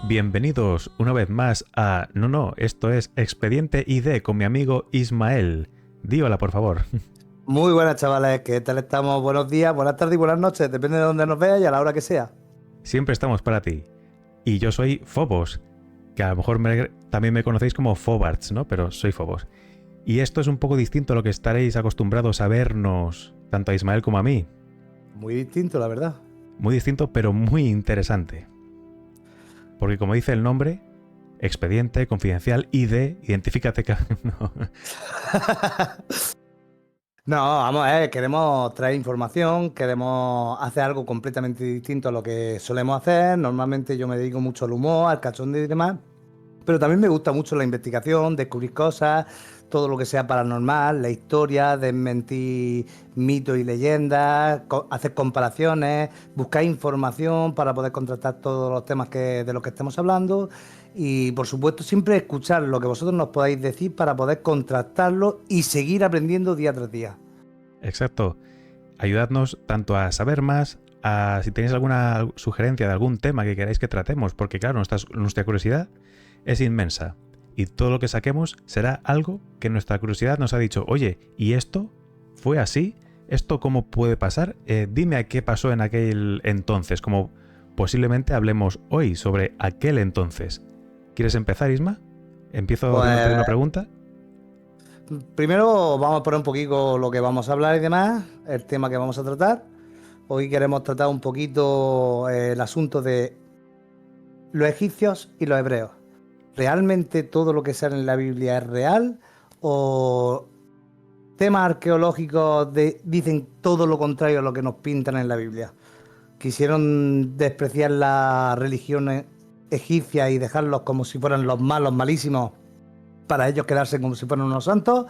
Bienvenidos una vez más a... No, esto es Expediente ID con mi amigo Ismael. Di hola, por favor. Muy buenas, chavales. ¿Qué tal estamos? Buenos días, buenas tardes y buenas noches. Depende de dónde nos veas y a la hora que sea. Siempre estamos para ti. Y yo soy Phobos, que a lo mejor también me conocéis como Phobarts, ¿no? Pero soy Phobos. Y esto es un poco distinto a lo que estaréis acostumbrados a vernos, tanto a Ismael como a mí. Muy distinto, la verdad. Muy distinto, pero muy interesante. Porque como dice el nombre, Expediente, Confidencial, ID, identifícate que... No. No, vamos a ver, queremos traer información, queremos hacer algo completamente distinto a lo que solemos hacer. Normalmente yo me dedico mucho al humor, al cachondeo y demás, pero también me gusta mucho la investigación, descubrir cosas, todo lo que sea paranormal, la historia, desmentir mitos y leyendas, hacer comparaciones, buscar información para poder contrastar todos los temas de los que estemos hablando y, por supuesto, siempre escuchar lo que vosotros nos podáis decir para poder contrastarlo y seguir aprendiendo día tras día. Exacto. Ayudadnos tanto a saber más, a si tenéis alguna sugerencia de algún tema que queráis que tratemos, porque claro, nuestra curiosidad es inmensa y todo lo que saquemos será algo que nuestra curiosidad nos ha dicho, oye, ¿y esto fue así? ¿Esto cómo puede pasar? Dime a qué pasó en aquel entonces, como posiblemente hablemos hoy sobre aquel entonces. ¿Quieres empezar, Isma? ¿Empiezo haciéndote Pues una pregunta? primero vamos a poner un poquito lo que vamos a hablar y demás, el tema que vamos a tratar. Hoy queremos tratar un poquito el asunto de los egipcios y los hebreos. ¿Realmente todo lo que sale en la Biblia es real? ¿O temas arqueológicos dicen todo lo contrario a lo que nos pintan en la Biblia? ¿Quisieron despreciar las religiones egipcias y dejarlos como si fueran los malos, malísimos, para ellos quedarse como si fueran unos santos?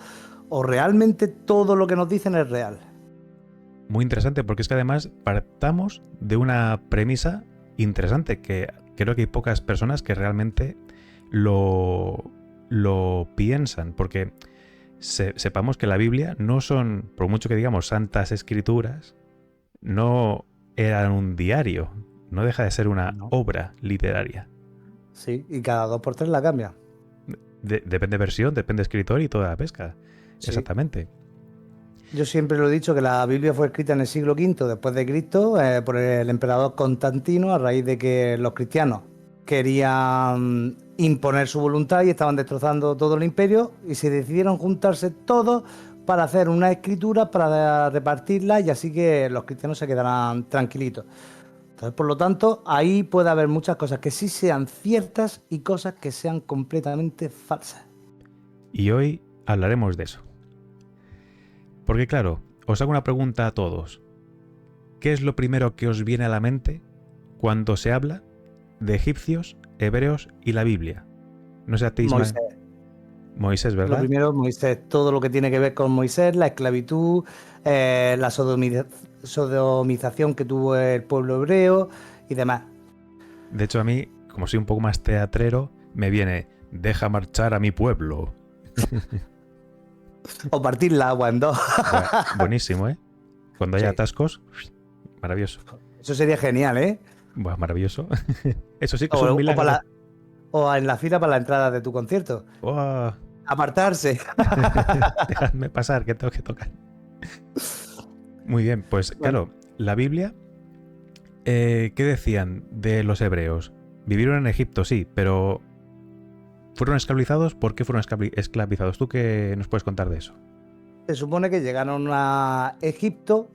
¿O realmente todo lo que nos dicen es real? Muy interesante, porque es que además partamos de una premisa interesante, que creo que hay pocas personas que realmente lo piensan, porque sepamos que la Biblia no son, por mucho que digamos, santas escrituras, no eran un diario, no deja de ser una No. obra literaria. Sí, y cada 2 por 3 la cambia. Depende de versión, depende de escritor y toda la pesca. Sí. Exactamente. Yo siempre lo he dicho que la Biblia fue escrita en el siglo V después de Cristo por el emperador Constantino a raíz de que los cristianos querían imponer su voluntad y estaban destrozando todo el imperio y se decidieron juntarse todos para hacer una escritura para repartirla y así que los cristianos se quedaran tranquilitos. Entonces, por lo tanto, ahí puede haber muchas cosas que sí sean ciertas y cosas que sean completamente falsas. Y hoy hablaremos de eso. Porque claro, os hago una pregunta a todos. ¿Qué es lo primero que os viene a la mente cuando se habla de egipcios, hebreos y la Biblia? No sé a ti, Ismael. Moisés. Moisés, Lo ¿verdad? primero, Moisés, todo lo que tiene que ver con Moisés, la esclavitud, la sodomización que tuvo el pueblo hebreo y demás. De hecho, a mí, como soy un poco más teatrero, me viene, deja marchar a mi pueblo. O partir la agua en dos. Buenísimo, ¿eh? Cuando haya Sí. atascos, maravilloso. Eso sería genial, ¿eh? Buah, maravilloso. Eso sí que es un O, milagro. o en la fila para la entrada de tu concierto. Buah. Apartarse. Dejadme pasar, que tengo que tocar. Muy bien, pues Bueno, claro, la Biblia, ¿qué decían de los hebreos? Vivieron en Egipto, sí, pero ¿fueron esclavizados? ¿Por qué fueron esclavizados? ¿Tú qué nos puedes contar de eso? se supone que llegaron a Egipto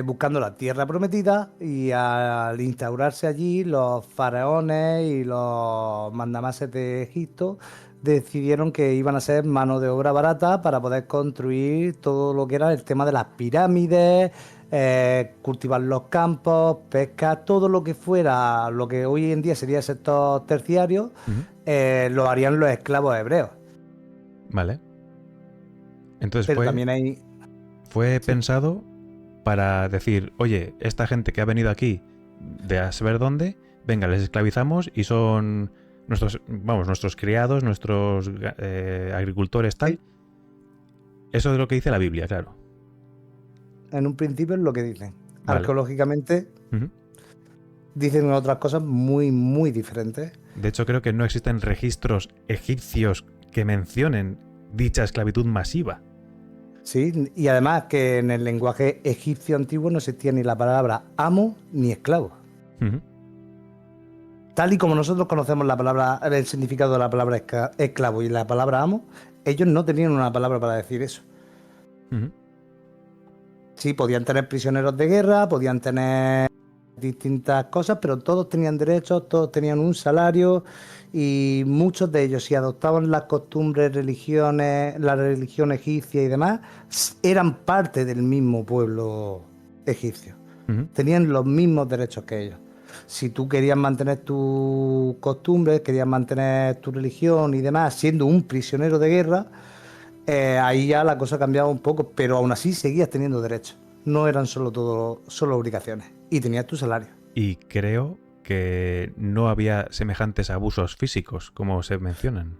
buscando la tierra prometida y al instaurarse allí los faraones y los mandamases de Egipto decidieron que iban a ser mano de obra barata para poder construir todo lo que era el tema de las pirámides, cultivar los campos, pesca, todo lo que fuera, lo que hoy en día sería el sector terciario, Ujú. lo harían los esclavos hebreos. Vale. Entonces Pero también hay... fue Sí. pensado para decir, oye, esta gente que ha venido aquí de a saber dónde, venga, les esclavizamos y son nuestros criados, nuestros agricultores, tal. Sí. Eso es lo que dice la Biblia, claro. En un principio es lo que dicen. Vale. Arqueológicamente, Ujú. dicen otras cosas muy, muy diferentes. De hecho, creo que no existen registros egipcios que mencionen dicha esclavitud masiva. Sí, y además que en el lenguaje egipcio antiguo no existía ni la palabra amo ni esclavo. Ujú. Tal y como nosotros conocemos la palabra, el significado de la palabra esclavo y la palabra amo, ellos no tenían una palabra para decir eso. Ujú. Sí, podían tener prisioneros de guerra, podían tener distintas cosas, pero todos tenían derechos, todos tenían un salario y muchos de ellos, si adoptaban las costumbres, religiones, la religión egipcia y demás, eran parte del mismo pueblo egipcio. Ujú. Tenían los mismos derechos que ellos. Si tú querías mantener tus costumbres, querías mantener tu religión y demás, siendo un prisionero de guerra, ahí ya la cosa cambiaba un poco, pero aún así seguías teniendo derechos. No eran solo obligaciones. Y tenías tu salario. Y creo que no había semejantes abusos físicos como se mencionan.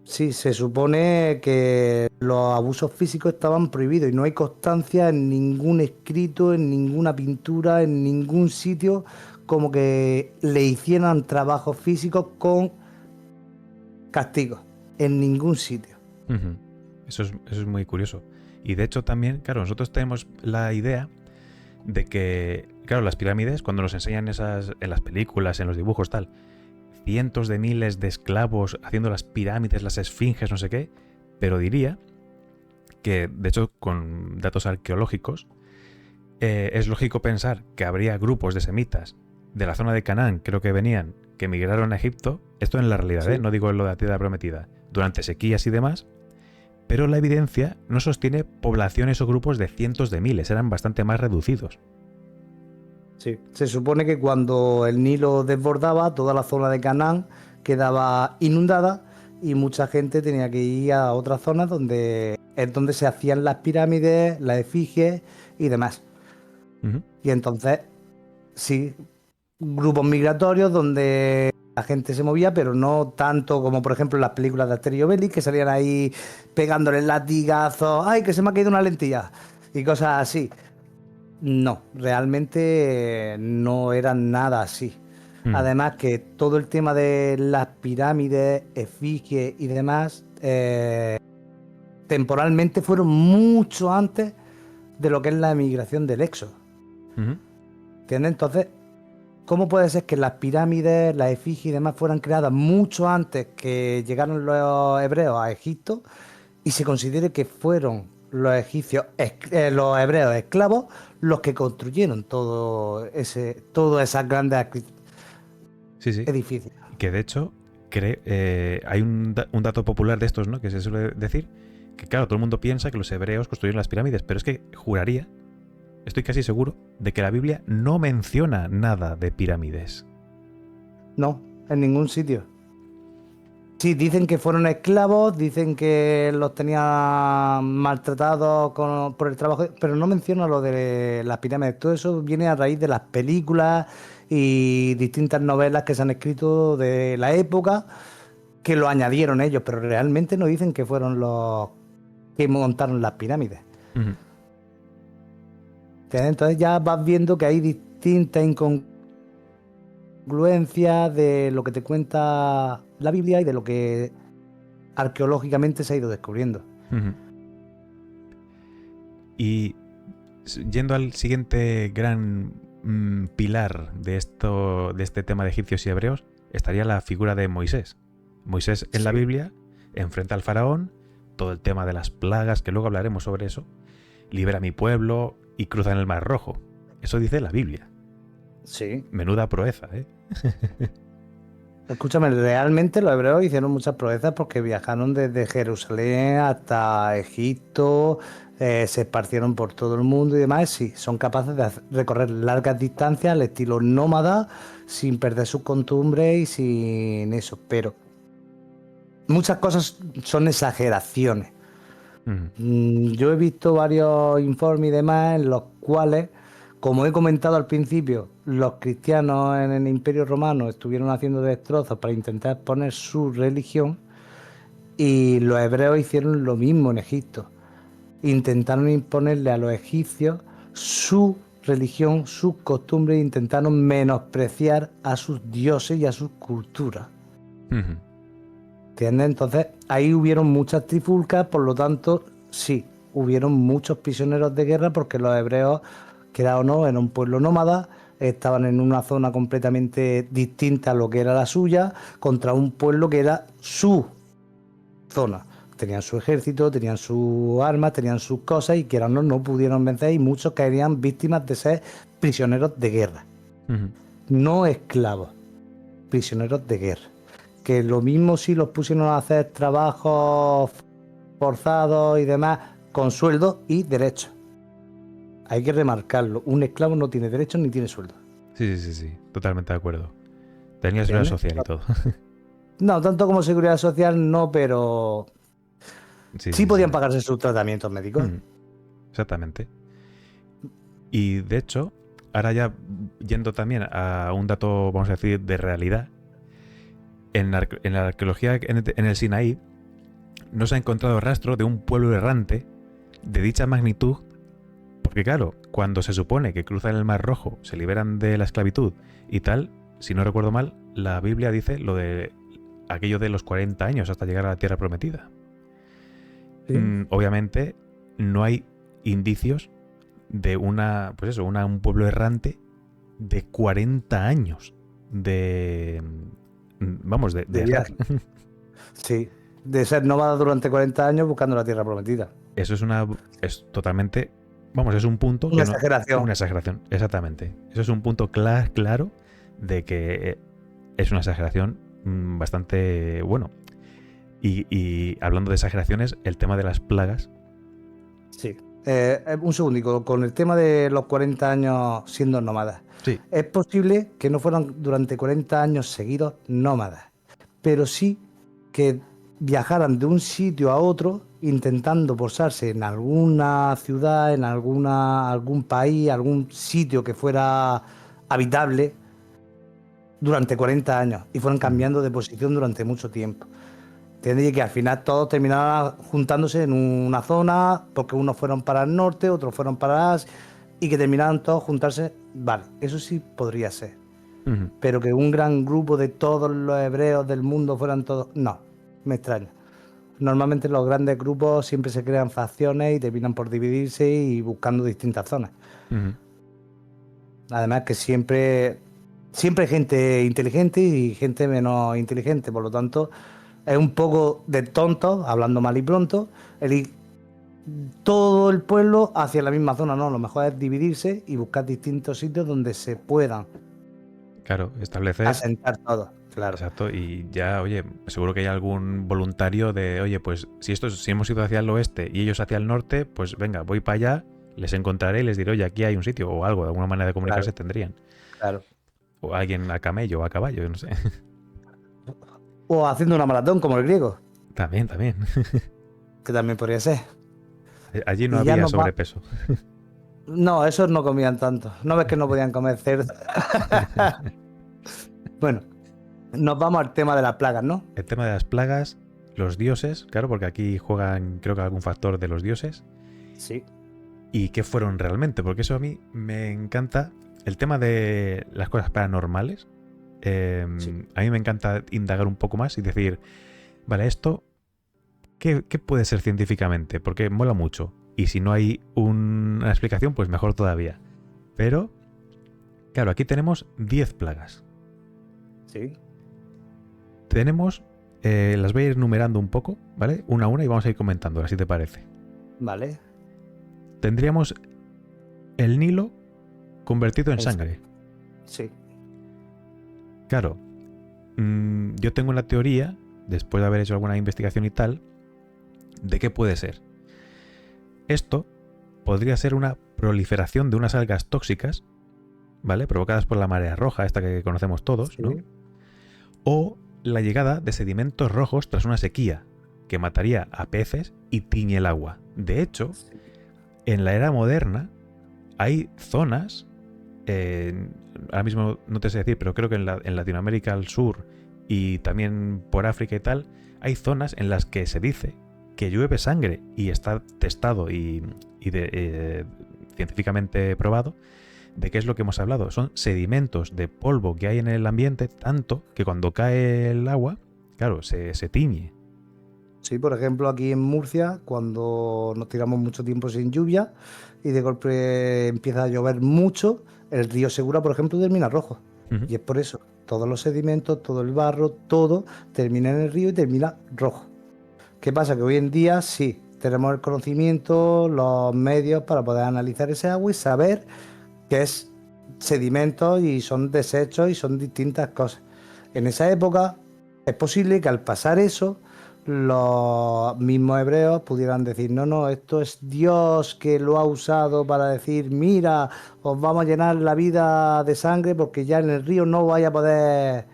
Sí, se supone que los abusos físicos estaban prohibidos y no hay constancia en ningún escrito, en ninguna pintura, en ningún sitio como que le hicieran trabajos físicos con castigos. En ningún sitio. Ujú. Eso es muy curioso. Y de hecho también, claro, nosotros tenemos la idea de que, claro, las pirámides, cuando nos enseñan esas en las películas, en los dibujos, tal, cientos de miles de esclavos haciendo las pirámides, las esfinges, no sé qué, pero diría que, de hecho, con datos arqueológicos, es lógico pensar que habría grupos de semitas de la zona de Canaán, creo que venían, que emigraron a Egipto, esto en la realidad, Sí. no digo en lo de la tierra prometida, durante sequías y demás, pero la evidencia no sostiene poblaciones o grupos de cientos de miles, eran bastante más reducidos. Sí. Se supone que cuando el Nilo desbordaba, toda la zona de Canaán quedaba inundada y mucha gente tenía que ir a otras zonas donde es donde se hacían las pirámides, las efigies y demás. Ujú. Y entonces, sí, grupos migratorios donde la gente se movía, pero no tanto como por ejemplo en las películas de Asterix y Obelix, que salían ahí pegándole latigazos, ¡ay, que se me ha caído una lentilla! Y cosas así. No, realmente no eran nada así. Ujú. Además que todo el tema de las pirámides, efigies y demás, temporalmente fueron mucho antes de lo que es la emigración del Éxodo. Ujú. ¿Entiendes? Entonces, ¿cómo puede ser que las pirámides, las efigies y demás fueran creadas mucho antes que llegaron los hebreos a Egipto y se considere que fueron los egipcios, los hebreos esclavos, los que construyeron todos esos grandes Sí, sí. edificios? Que de hecho, hay un dato popular de estos, ¿no? Que se suele decir que, claro, todo el mundo piensa que los hebreos construyeron las pirámides, pero es que juraría, estoy casi seguro, de que la Biblia no menciona nada de pirámides. No, en ningún sitio. Sí, dicen que fueron esclavos, dicen que los tenían maltratados por el trabajo, pero no menciona lo de las pirámides. Todo eso viene a raíz de las películas y distintas novelas que se han escrito de la época, que lo añadieron ellos, pero realmente no dicen que fueron los que montaron las pirámides. Ujú. Entonces ya vas viendo que hay distintas incongruencias de lo que te cuenta la Biblia y de lo que arqueológicamente se ha ido descubriendo. Ujú. Y yendo al siguiente gran pilar de este tema de egipcios y hebreos, estaría la figura de Moisés. Moisés en la Sí. Biblia enfrenta al faraón, todo el tema de las plagas, que luego hablaremos sobre eso, libera a mi pueblo y cruza en el Mar Rojo. Eso dice la Biblia. Sí. Menuda proeza, ¿eh? Escúchame, realmente los hebreos hicieron muchas proezas porque viajaron desde Jerusalén hasta Egipto, se esparcieron por todo el mundo y demás. Sí, son capaces de recorrer largas distancias al estilo nómada, sin perder sus costumbres y sin eso. Pero muchas cosas son exageraciones. Ujú. Yo he visto varios informes y demás en los cuales, como he comentado al principio, los cristianos en el Imperio Romano estuvieron haciendo destrozos para intentar exponer su religión y los hebreos hicieron lo mismo en Egipto. Intentaron imponerle a los egipcios su religión, sus costumbres, intentaron menospreciar a sus dioses y a sus culturas. Ujú. ¿Entiendes? Entonces, ahí hubieron muchas trifulcas, por lo tanto, sí, hubieron muchos prisioneros de guerra porque los hebreos, quieran o no, eran un pueblo nómada, estaban en una zona completamente distinta a lo que era la suya, contra un pueblo que era su zona. Tenían su ejército, tenían sus armas, tenían sus cosas y quieran o no pudieron vencer y muchos caerían víctimas de ser prisioneros de guerra. Ujú. No esclavos, prisioneros de guerra. Que lo mismo si los pusieron a hacer trabajos forzados y demás, con sueldo y derechos. Hay que remarcarlo, un esclavo no tiene derechos ni tiene sueldo. Sí, totalmente de acuerdo. Tenía seguridad social y todo. No, tanto como seguridad social no, pero sí podían pagarse sus tratamientos médicos. Exactamente. Y de hecho, ahora ya yendo también a un dato, vamos a decir, de realidad, en la arqueología en el Sinaí no se ha encontrado rastro de un pueblo errante de dicha magnitud, porque claro, cuando se supone que cruzan el Mar Rojo, se liberan de la esclavitud y tal, si no recuerdo mal, la Biblia dice lo de aquello de los 40 años hasta llegar a la tierra prometida. ¿Sí? Obviamente no hay indicios de un pueblo errante de 40 años de viaje. Sí, de ser nómada durante 40 años buscando la tierra prometida. Eso es totalmente, es un punto... Una exageración. Una exageración, exactamente. Eso es un punto claro de que es una exageración bastante bueno. Y hablando de exageraciones, el tema de las plagas. Sí. Un segundico, con el tema de los 40 años siendo nómadas. Sí. Es posible que no fueran durante 40 años seguidos nómadas, pero sí que viajaran de un sitio a otro intentando posarse en alguna ciudad, en algún país, algún sitio que fuera habitable durante 40 años y fueran cambiando de posición durante mucho tiempo. ¿Entiendes? Y que al final todos terminaran juntándose en una zona, porque unos fueron para el norte, otros fueron para Asia, y que terminaran todos juntarse. Vale, eso sí podría ser. Uh-huh. Pero que un gran grupo de todos los hebreos del mundo fueran todos... No, me extraña. Normalmente los grandes grupos siempre se crean facciones y terminan por dividirse y buscando distintas zonas. Uh-huh. Además que siempre hay gente inteligente y gente menos inteligente, por lo tanto... Es un poco de tonto, hablando mal y pronto, el ir todo el pueblo hacia la misma zona, no, lo mejor es dividirse y buscar distintos sitios donde se puedan establecer, asentar todos, claro. Exacto, y ya, oye, seguro que hay algún voluntario de, oye, pues si hemos ido hacia el oeste y ellos hacia el norte, pues venga, voy para allá, les encontraré y les diré, oye, aquí hay un sitio o algo, de alguna manera de comunicarse tendrían. Claro. O alguien a camello o a caballo, no sé. O haciendo una maratón como el griego. También. Que también podría ser. Allí no había sobrepeso. No, esos no comían tanto. ¿No ves que no podían comer cerdo? Bueno, nos vamos al tema de las plagas, ¿no? El tema de las plagas, los dioses, claro, porque aquí juegan, creo que algún factor de los dioses. Sí. ¿Y qué fueron realmente? Porque eso a mí me encanta. El tema de las cosas paranormales. Sí. A mí me encanta indagar un poco más y decir, vale, esto, ¿qué puede ser científicamente? Porque mola mucho. Y si no hay una explicación, pues mejor todavía. Pero, claro, aquí tenemos 10 plagas. Sí. Tenemos, las voy a ir numerando un poco, ¿vale? Una a una y vamos a ir comentándolas, si te parece. Vale. Tendríamos el Nilo convertido en sangre. Sí. Claro, yo tengo una teoría, después de haber hecho alguna investigación y tal, de qué puede ser. Esto podría ser una proliferación de unas algas tóxicas, ¿vale? Provocadas por la marea roja, esta que conocemos todos, ¿no? O la llegada de sedimentos rojos tras una sequía, que mataría a peces y tiñe el agua. De hecho, en la era moderna hay zonas... ahora mismo no te sé decir, pero creo que en Latinoamérica al sur y también por África y tal, hay zonas en las que se dice que llueve sangre y está testado y científicamente probado ¿de qué es lo que hemos hablado? Son sedimentos de polvo que hay en el ambiente, tanto que cuando cae el agua, claro, se tiñe. Sí, por ejemplo, aquí en Murcia, cuando nos tiramos mucho tiempo sin lluvia y de golpe empieza a llover mucho, el río Segura, por ejemplo, termina rojo. Ujú. Y es por eso, todos los sedimentos, todo el barro, todo termina en el río y termina rojo. ¿Qué pasa? Que hoy en día sí, tenemos el conocimiento, los medios para poder analizar ese agua y saber que es sedimentos y son desechos y son distintas cosas. En esa época es posible que al pasar eso, los mismos hebreos pudieran decir, no, no, esto es Dios que lo ha usado para decir, mira, os vamos a llenar la vida de sangre porque ya en el río no vais a poder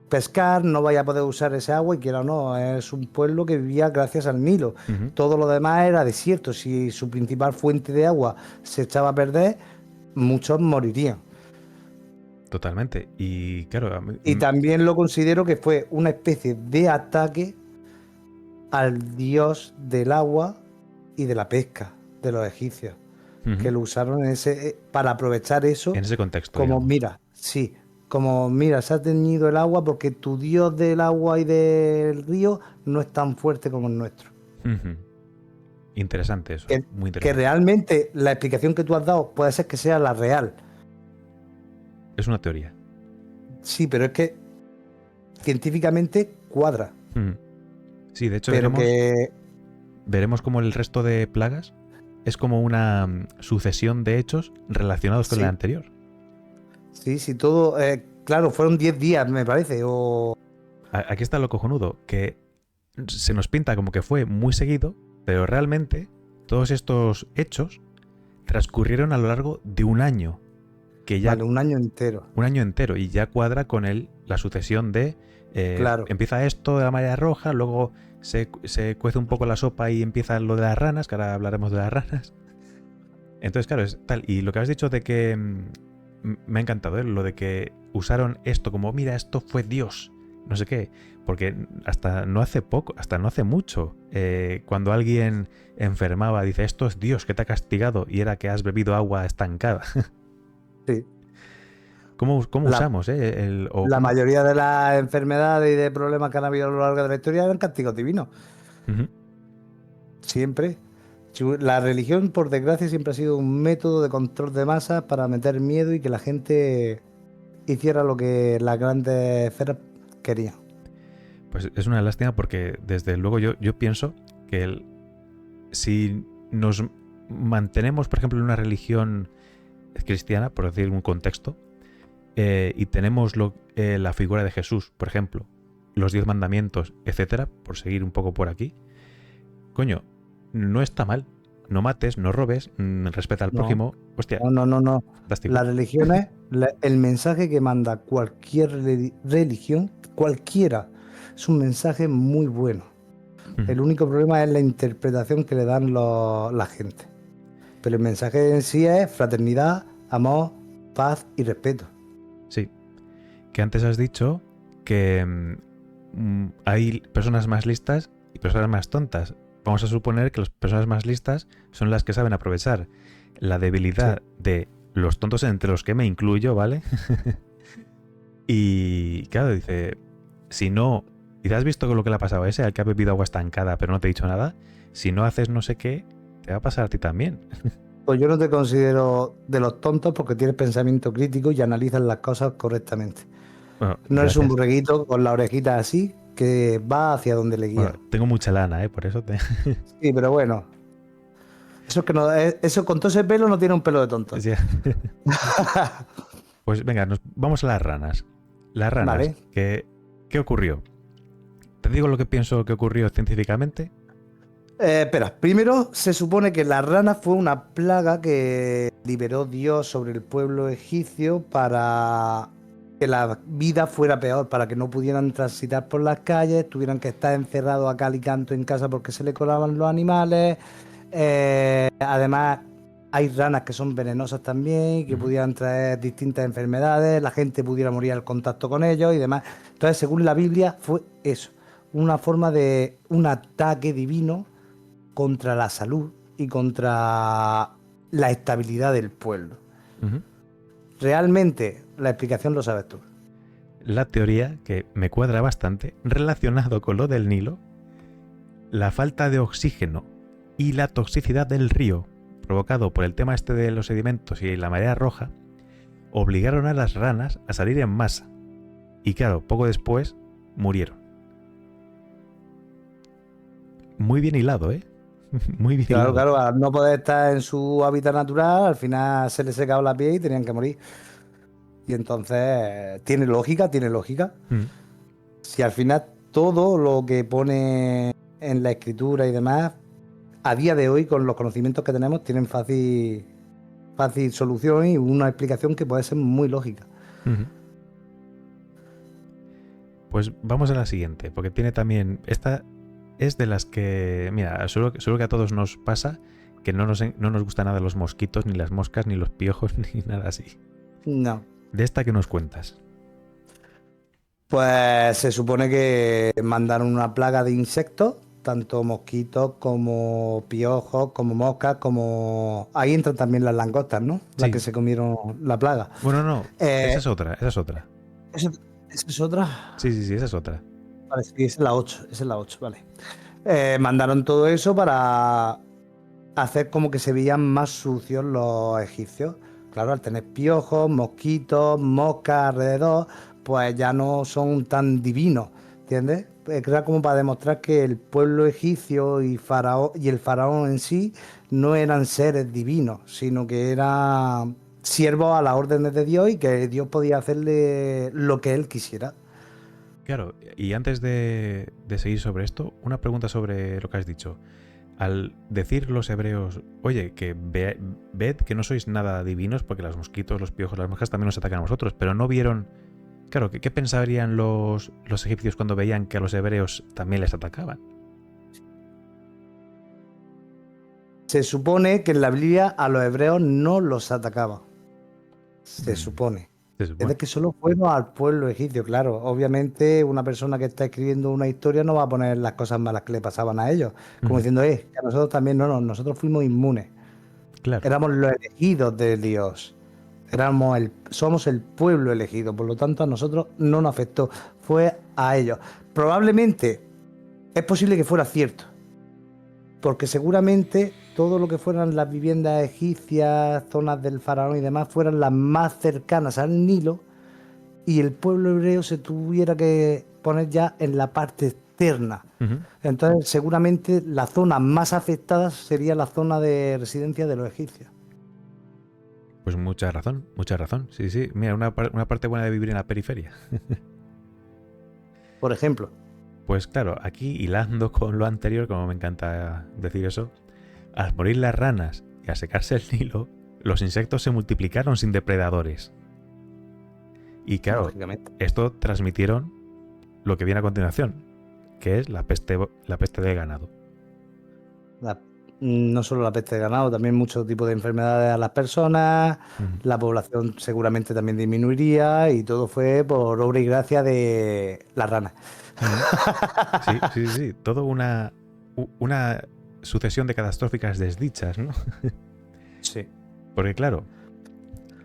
pescar, no vaya a poder usar ese agua y quiera o no, es un pueblo que vivía gracias al Nilo. Ujú. Todo lo demás era desierto. Si su principal fuente de agua se echaba a perder, muchos morirían. Totalmente. Y claro, Y también lo considero que fue una especie de ataque al dios del agua y de la pesca de los egipcios, ujú, que lo usaron en ese, para aprovechar eso en ese contexto, como, digamos. mira, sí, como, mira, se ha teñido el agua porque tu dios del agua y del río no es tan fuerte como el nuestro. Ujú. Interesante eso, Que, muy que interesante. realmente la explicación que tú has dado puede ser que sea la real. Es una teoría. Sí, pero es que científicamente cuadra. Ujú. Sí, de hecho Pero que veremos cómo el resto de plagas es como una sucesión de hechos relacionados con el sí, anterior. sí, todo. Claro, fueron 10 días, me parece. O Aquí está lo cojonudo, que se nos pinta como que fue muy seguido, pero realmente todos estos hechos transcurrieron a lo largo de un año, que ya vale, un año entero. un año entero, y ya cuadra con la sucesión de Claro. empieza esto de la marea roja, luego se cuece un poco la sopa y empieza lo de las ranas, que ahora hablaremos de las ranas. Entonces, claro, es tal. Y lo que has dicho de que me ha encantado, ¿eh? Lo de que usaron esto como, mira, esto fue Dios, no sé qué. Porque hasta no hace poco, hasta no hace mucho, cuando alguien enfermaba, dice, esto es Dios que te ha castigado y era que has bebido agua estancada. Sí. ¿Cómo La, usamos, o la cómo? mayoría de las enfermedades y de problemas que han habido a lo largo de la historia eran castigos divinos. Ujú. Siempre. La religión, por desgracia, siempre ha sido un método de control de masas para meter miedo y que la gente hiciera lo que las grandes esferas querían. Pues es una lástima porque desde luego yo pienso que si nos mantenemos, por ejemplo, en una religión cristiana, por decir un contexto, y tenemos la figura de Jesús, por ejemplo, los 10 mandamientos, etcétera, por seguir un poco por aquí, coño, no está mal. No mates, no robes, respeta al No, prójimo. Hostia, no. fantástico. La religión es el mensaje que manda cualquier religión, cualquiera, es un mensaje muy bueno. Ujú. El único problema es la interpretación que le dan la gente. Pero el mensaje en sí es fraternidad, amor, paz y respeto. Sí, que antes has dicho que hay personas más listas y personas más tontas. Vamos a suponer que las personas más listas son las que saben aprovechar la Sí. debilidad de los tontos, entre los que me incluyo, ¿vale? Y claro, dice, si no, y te has visto con lo que le ha pasado a ese, al que ha bebido agua estancada pero no te he dicho nada, si no haces no sé qué, te va a pasar a ti también. Pues yo no te considero de los tontos porque tienes pensamiento crítico y analizas las cosas correctamente. Bueno, No eres un gracias. borreguito con la orejita así que va hacia donde le Bueno, guían. tengo mucha lana, por eso te... Sí, pero bueno, eso es que no, eso con todo ese pelo no tiene un pelo de tonto. Ya. Pues venga, vamos a las ranas. Las ranas, Vale. ¿qué ocurrió? ¿Te digo lo que pienso que ocurrió científicamente? Espera, primero se supone que la rana fue una plaga que liberó Dios sobre el pueblo egipcio para que la vida fuera peor, para que no pudieran transitar por las calles, tuvieran que estar encerrados a cal y canto en casa porque se le colaban los animales. Además, hay ranas que son venenosas también y que Ujú. pudieran traer distintas enfermedades, la gente pudiera morir al contacto con ellos y demás. Entonces, según la Biblia, fue eso, una forma de un ataque divino contra la salud y contra la estabilidad del pueblo. Ujú. Realmente, la explicación lo sabes tú. La teoría, que me cuadra bastante, relacionado con lo del Nilo, la falta de oxígeno y la toxicidad del río, provocado por el tema este de los sedimentos y la marea roja, obligaron a las ranas a salir en masa. Y claro, poco después murieron. Muy bien hilado, ¿eh? Muy bien Claro, hilado. claro, al no poder estar en su hábitat natural, al final se les secaba la piel y tenían que morir. Y entonces, tiene lógica, tiene lógica. Mm. Si al final todo lo que pone en la escritura y demás, a día de hoy, con los conocimientos que tenemos, tienen fácil solución y una explicación que puede ser muy lógica. Ujú. Pues vamos a la siguiente, porque tiene también... Esta es de las que... Mira, seguro que a todos nos pasa que no nos gusta nada los mosquitos, ni las moscas, ni los piojos, ni nada así. No. De esta que nos cuentas. Pues se supone que mandaron una plaga de insectos, tanto mosquitos como piojos, como moscas, como... Ahí entran también las langostas, ¿no? Las Sí. que se comieron la plaga. Bueno, no, esa Eh, es otra, esa es otra. ¿Esa es otra? Sí, esa es otra. Vale, sí, esa es la 8, esa es la 8, vale. Mandaron todo eso para hacer como que se veían más sucios los egipcios. Claro, al tener piojos, mosquitos, moscas alrededor, pues ya no son tan divinos, ¿entiendes? Era como para demostrar que el pueblo egipcio y el faraón en sí no eran seres divinos, sino que eran siervos a las órdenes de Dios y que Dios podía hacerle lo que él quisiera. Claro, y antes de seguir sobre esto, una pregunta sobre lo que has dicho. Al decir los hebreos, oye, que ved que no sois nada divinos, porque los mosquitos, los piojos, las moscas también nos atacan a vosotros, pero no vieron... Claro, ¿qué pensarían los egipcios cuando veían que a los hebreos también les atacaban? Se supone que en la Biblia a los hebreos no los atacaba. Se Mm, supone. se Es de supone. que solo fueron al pueblo egipcio, claro. Obviamente, una persona que está escribiendo una historia no va a poner las cosas malas que le pasaban a ellos. Como Ujú. diciendo, que a nosotros también no, nosotros fuimos inmunes. Claro. Éramos los elegidos de Dios. Somos el pueblo elegido. Por lo tanto, a nosotros no nos afectó. Fue a ellos. Probablemente es posible que fuera cierto. Porque seguramente todo lo que fueran las viviendas egipcias, zonas del faraón y demás, fueran las más cercanas al Nilo y el pueblo hebreo se tuviera que poner ya en la parte externa. Ujú. Entonces, seguramente la zona más afectada sería la zona de residencia de los egipcios. Pues mucha razón, mucha razón. Sí, sí. Mira, una parte buena de vivir en la periferia. Por ejemplo, Pues claro, aquí hilando con lo anterior, como me encanta decir eso, al morir las ranas y al secarse el Nilo, los insectos se multiplicaron sin depredadores. Y claro, lógicamente. esto transmitieron lo que viene a continuación, que es la peste del ganado. La- no solo la peste de ganado, también muchos tipos de enfermedades a las personas, Ujú. la población seguramente también disminuiría y todo fue por obra y gracia de las ranas. Ujú. Sí. Todo una sucesión de catastróficas desdichas, ¿no? Sí. Porque claro,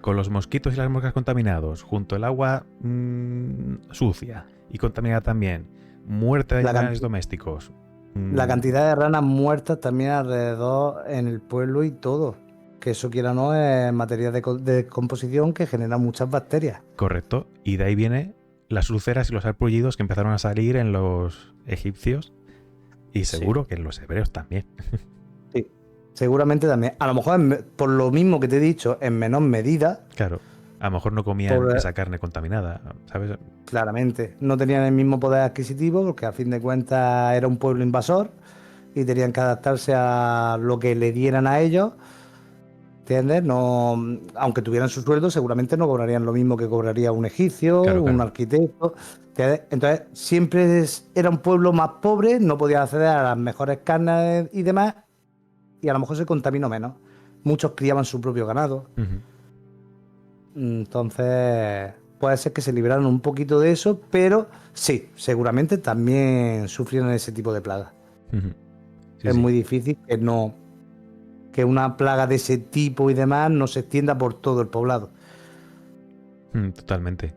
con los mosquitos y las moscas contaminados, junto al agua sucia y contaminada también, muerte de La, animales canti- domésticos. la cantidad de ranas muertas también alrededor en el pueblo y todo. Que eso quiera o no es materia de composición que genera muchas bacterias. Correcto. Y de ahí viene las ulceras y los sarpullidos que empezaron a salir en los egipcios y Sí. seguro que en los hebreos también. Sí. Seguramente también. A lo mejor por lo mismo que te he dicho, en menor medida, Claro, a lo mejor no comían por, esa carne contaminada, ¿sabes? claramente. No tenían el mismo poder adquisitivo porque a fin de cuentas era un pueblo invasor y tenían que adaptarse a lo que le dieran a ellos. ¿Entiendes? No, aunque tuvieran su sueldo, seguramente no cobrarían lo mismo que cobraría un egipcio, Claro, un claro. arquitecto. ¿Entiendes? Entonces, siempre era un pueblo más pobre, no podía acceder a las mejores carnes y demás, y a lo mejor se contaminó menos. Muchos criaban su propio ganado. Ujú. Entonces, puede ser que se libraran un poquito de eso, pero sí, seguramente también sufrieron ese tipo de plagas. Ujú. Sí, Es sí. muy difícil que una plaga de ese tipo y demás no se extienda por todo el poblado. Totalmente.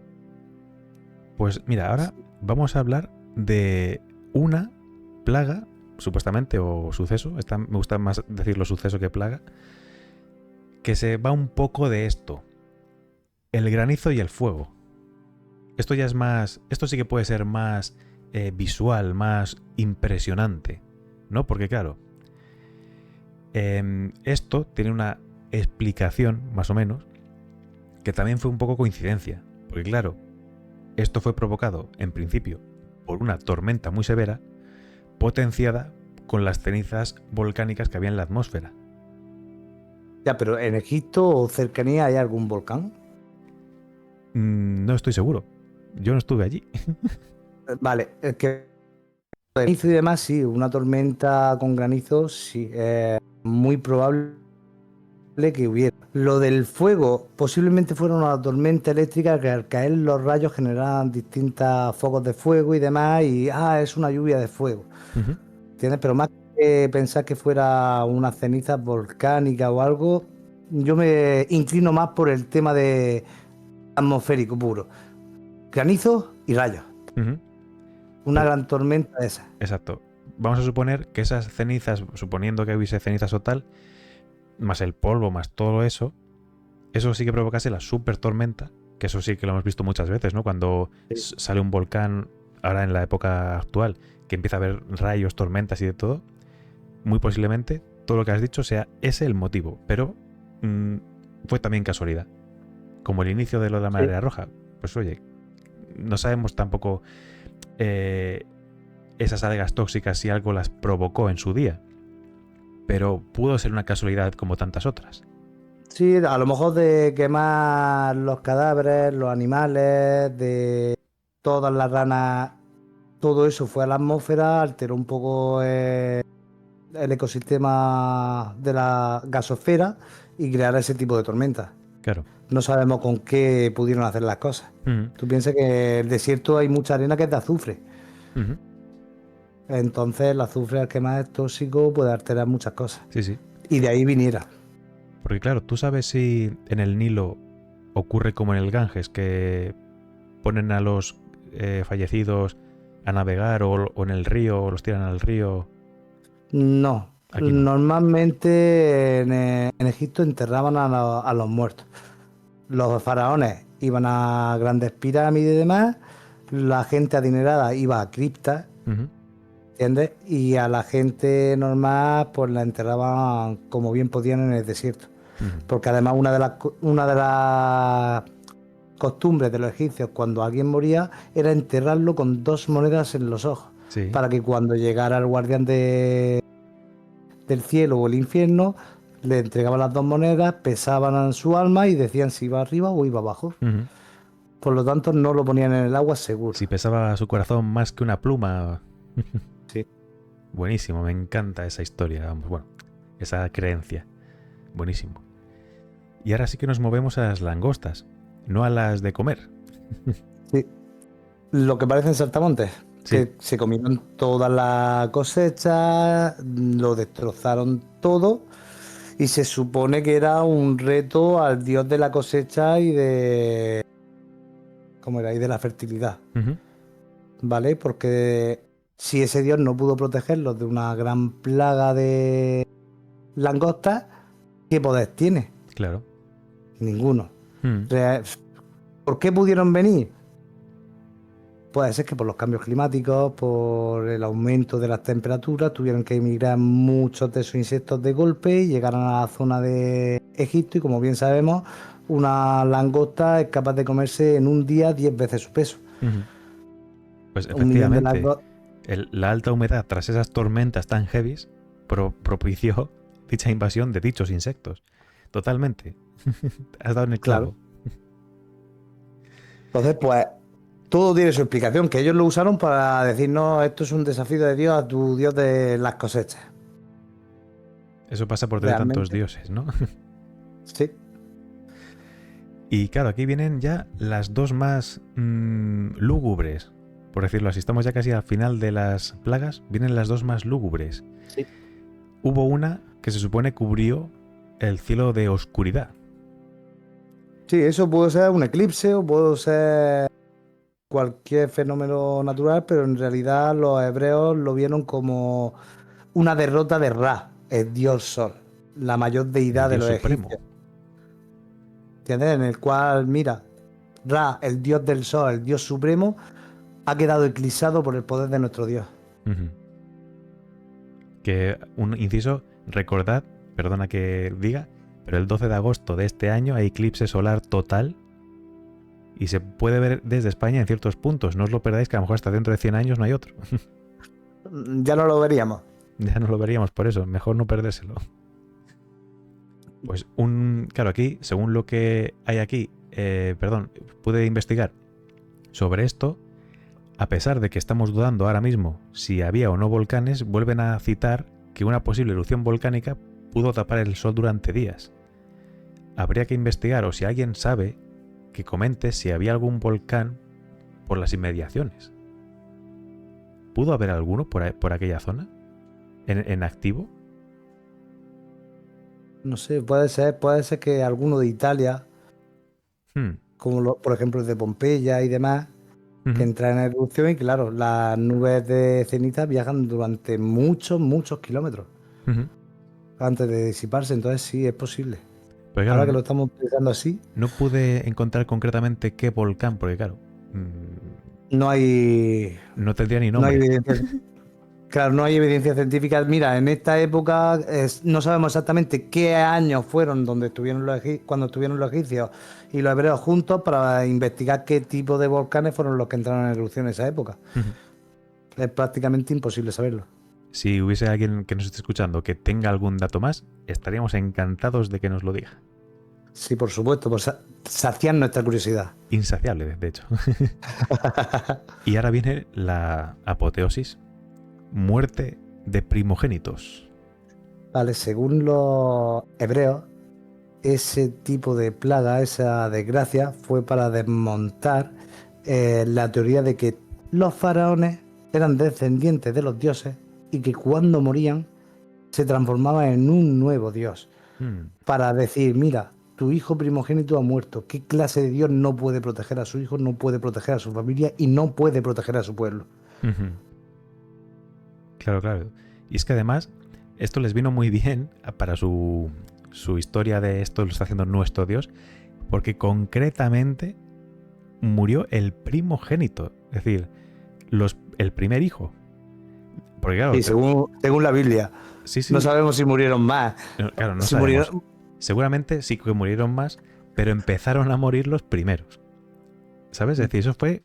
Pues mira, ahora vamos a hablar de una plaga, supuestamente, o suceso. Me gusta más decirlo suceso que plaga, que se va un poco de esto. El granizo y el fuego. Esto ya es más... Esto sí que puede ser más visual, más impresionante, ¿no? Porque claro, esto tiene una explicación, más o menos, que también fue un poco coincidencia. Porque claro, esto fue provocado, en principio, por una tormenta muy severa, potenciada con las cenizas volcánicas que había en la atmósfera. Ya, pero ¿en Egipto o cercanía hay algún volcán? No estoy seguro. Yo no estuve allí. Vale, es que granizo y demás, sí, una tormenta con granizo, sí, es muy probable que hubiera. Lo del fuego, posiblemente fuera una tormenta eléctrica que al caer los rayos generaban distintos focos de fuego y demás, y es una lluvia de fuego. Ujú. ¿Entiendes? Pero más que pensar que fuera una ceniza volcánica o algo, yo me inclino más por el tema de atmosférico puro. Granizo y rayos. Ujú. Una gran tormenta de esa. Exacto. Vamos a suponer que esas cenizas, suponiendo que hubiese cenizas o tal, más el polvo, más todo eso sí que provocase la super tormenta, que eso sí que lo hemos visto muchas veces, ¿no? Cuando sale un volcán, ahora en la época actual, que empieza a haber rayos, tormentas y de todo, muy posiblemente todo lo que has dicho sea ese el motivo, pero fue también casualidad. Como el inicio de lo de la marea roja. Pues oye, no sabemos tampoco esas algas tóxicas si algo las provocó en su día, pero pudo ser una casualidad como tantas otras. Sí, a lo mejor de quemar los cadáveres, los animales, de todas las ranas, todo eso fue a la atmósfera, alteró un poco el ecosistema de la gasosfera y crear ese tipo de tormentas. Claro. No sabemos con qué pudieron hacer las cosas. Tú piensas que en el desierto hay mucha arena que es de azufre. Entonces el azufre, al quemar, es tóxico, puede alterar muchas cosas. Sí, sí. Y de ahí viniera. Porque claro, tú sabes si en el Nilo ocurre como en el Ganges, que ponen a los fallecidos a navegar o en el río, o los tiran al río. No. Aquí no. Normalmente en Egipto enterraban a los muertos. Los faraones iban a grandes pirámides y demás. La gente adinerada iba a criptas, ¿entiendes? Y a la gente normal pues la enterraban como bien podían en el desierto. Porque además una de las costumbres de los egipcios cuando alguien moría era enterrarlo con 2 monedas en los ojos. Sí. Para que cuando llegara el guardián del cielo o el infierno, le entregaban las 2 monedas, pesaban su alma y decían si iba arriba o iba abajo. Por lo tanto, no lo ponían en el agua seguro. Si pesaba su corazón más que una pluma. Sí. Buenísimo, me encanta esa historia, vamos, bueno, esa creencia. Buenísimo. Y ahora sí que nos movemos a las langostas, no a las de comer. Sí. Lo que parecen saltamontes. Sí. Que se comieron toda la cosecha, lo destrozaron todo y se supone que era un reto al dios de la cosecha y de... ¿Cómo era? Y de la fertilidad. ¿Vale? Porque si ese dios no pudo protegerlos de una gran plaga de langostas, ¿qué poder tiene? Claro. Ninguno. ¿Por qué pudieron venir? Puede ser que por los cambios climáticos, por el aumento de las temperaturas, tuvieron que emigrar muchos de esos insectos de golpe y llegaron a la zona de Egipto y como bien sabemos, una langosta es capaz de comerse en un día 10 veces su peso. Pues efectivamente, la alta humedad tras esas tormentas tan heavies propició dicha invasión de dichos insectos. Totalmente. Has dado en el clavo. Claro. Entonces, pues... todo tiene su explicación, que ellos lo usaron para decirnos esto es un desafío de Dios a tu Dios de las cosechas. Eso pasa por tener tantos dioses, ¿no? Sí. Y claro, aquí vienen ya las dos más lúgubres, por decirlo así. Estamos ya casi al final de las plagas, vienen las dos más lúgubres. Sí. hubo una que se supone cubrió el cielo de oscuridad. Sí, eso puede ser un eclipse o puede ser cualquier fenómeno natural, pero en realidad los hebreos lo vieron como una derrota de Ra, el dios Sol, la mayor El deidad de dios los supremo. egipcios. ¿Entiendes? En el cual, mira, Ra, el dios del Sol, el dios supremo, ha quedado eclipsado por el poder de nuestro dios. Ujú. Que un inciso, recordad, perdona que diga, pero el 12 de agosto de este año hay eclipse solar total y se puede ver desde España en ciertos puntos. No os lo perdáis, que a lo mejor hasta dentro de 100 años no hay otro. Ya no lo veríamos. Ya no lo veríamos por eso, mejor no perdérselo. Pues claro, aquí, según lo que hay aquí, pude investigar sobre esto. A pesar de que estamos dudando ahora mismo si había o no volcanes, vuelven a citar que una posible erupción volcánica pudo tapar el sol durante días. Habría que investigar, o si alguien sabe, que comente si había algún volcán por las inmediaciones. ¿Pudo haber alguno por aquella zona? ¿En activo? No sé, puede ser que alguno de Italia, como por ejemplo el de Pompeya y demás, que Ujú. entra en erupción y claro, las nubes de ceniza viajan durante muchos, muchos kilómetros Ujú. antes de disiparse, entonces sí, es posible. Pero Ahora que claro, lo estamos utilizando así, no pude encontrar concretamente qué volcán, porque claro, no hay, no tendría ni no hay nombre. evidencia. Claro, no hay evidencia científica. Mira, en esta época no sabemos exactamente qué años fueron donde estuvieron cuando estuvieron los egipcios y los hebreos juntos para investigar qué tipo de volcanes fueron los que entraron en erupción en esa época. Ujú. Es prácticamente imposible saberlo. Si hubiese alguien que nos esté escuchando que tenga algún dato más, estaríamos encantados de que nos lo diga. Sí, por supuesto, por saciar nuestra curiosidad. Insaciable, de hecho. Y ahora viene la apoteosis. Muerte de primogénitos. Vale, según los hebreos, ese tipo de plaga, esa desgracia, fue para desmontar la teoría de que los faraones eran descendientes de los dioses y que cuando morían se transformaban en un nuevo dios. Mm. Para decir, mira, tu hijo primogénito ha muerto. ¿Qué clase de dios no puede proteger a su hijo, no puede proteger a su familia y no puede proteger a su pueblo? Ujú. Claro, claro. Y es que además, esto les vino muy bien para su historia de esto lo está haciendo nuestro Dios, porque concretamente murió el primogénito, es decir, el primer hijo. Porque claro, Y según la Biblia, sí, no sí, sabemos si murieron más. claro, no Si sabemos. murieron, Seguramente sí que murieron más, pero empezaron a morir los primeros. ¿Sabes? Es decir, eso fue,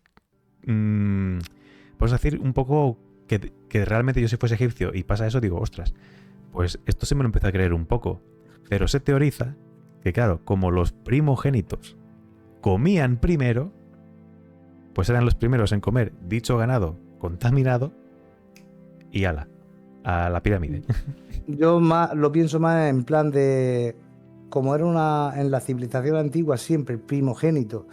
podemos decir, un poco que realmente yo si fuese egipcio y pasa eso, digo, ostras, pues esto se me lo empezó a creer un poco. Pero se teoriza que, claro, como los primogénitos comían primero, pues eran los primeros en comer dicho ganado contaminado y ala, a la pirámide. yo lo pienso más en plan de, como era en la civilización antigua siempre el primogénito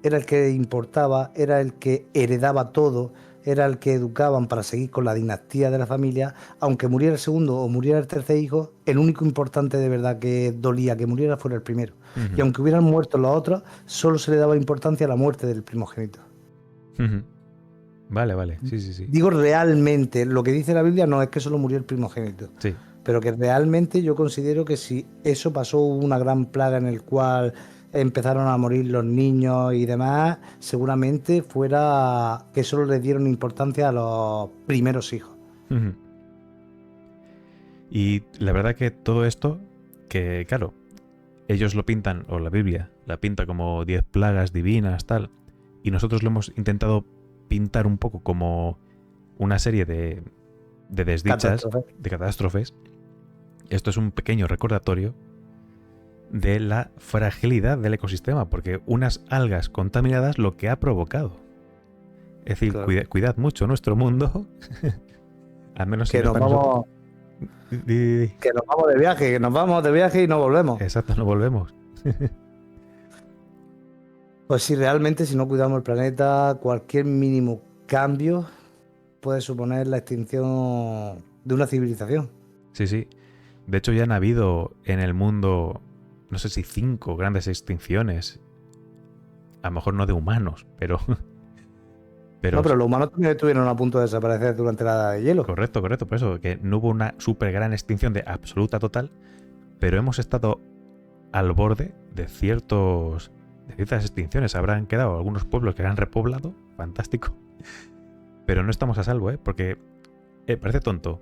era el que importaba, era el que heredaba todo, era el que educaban para seguir con la dinastía de la familia, aunque muriera el segundo o muriera el tercer hijo, el único importante de verdad que dolía que muriera fuera el primero. Y Ujú, aunque hubieran muerto los otros, solo se le daba importancia a la muerte del primogénito. ujú. Vale, vale, sí, sí, sí. Digo realmente, lo que dice la Biblia no es que solo murió el primogénito, Sí. pero que realmente yo considero que si eso pasó, hubo una gran plaga en el cual empezaron a morir los niños y demás, seguramente fuera que solo le dieron importancia a los primeros hijos. Ujú. Y la verdad que todo esto, que claro, ellos lo pintan, o la Biblia la pinta como 10 plagas divinas, tal, y nosotros lo hemos intentado pintar un poco como una serie de desdichas, Catástrofe. de catástrofes. Esto es un pequeño recordatorio de la fragilidad del ecosistema, porque unas algas contaminadas lo que ha provocado. Es decir, Claro. cuidad mucho nuestro mundo, al menos si Que no es nos para nosotros. vamos, que nos vamos de viaje, que nos vamos de viaje y no volvemos. Exacto, no volvemos. Pues si realmente si no cuidamos el planeta, cualquier mínimo cambio puede suponer la extinción de una civilización. Sí, sí. De hecho, ya han habido en el mundo, no sé si 5 grandes extinciones. A lo mejor no de humanos, pero... No, pero los humanos también estuvieron a punto de desaparecer durante la edad de hielo. Correcto, por eso, que no hubo una súper gran extinción de absoluta total, pero hemos estado al borde de ciertas extinciones. Habrán quedado algunos pueblos que han repoblado, fantástico, pero no estamos a salvo, porque parece tonto,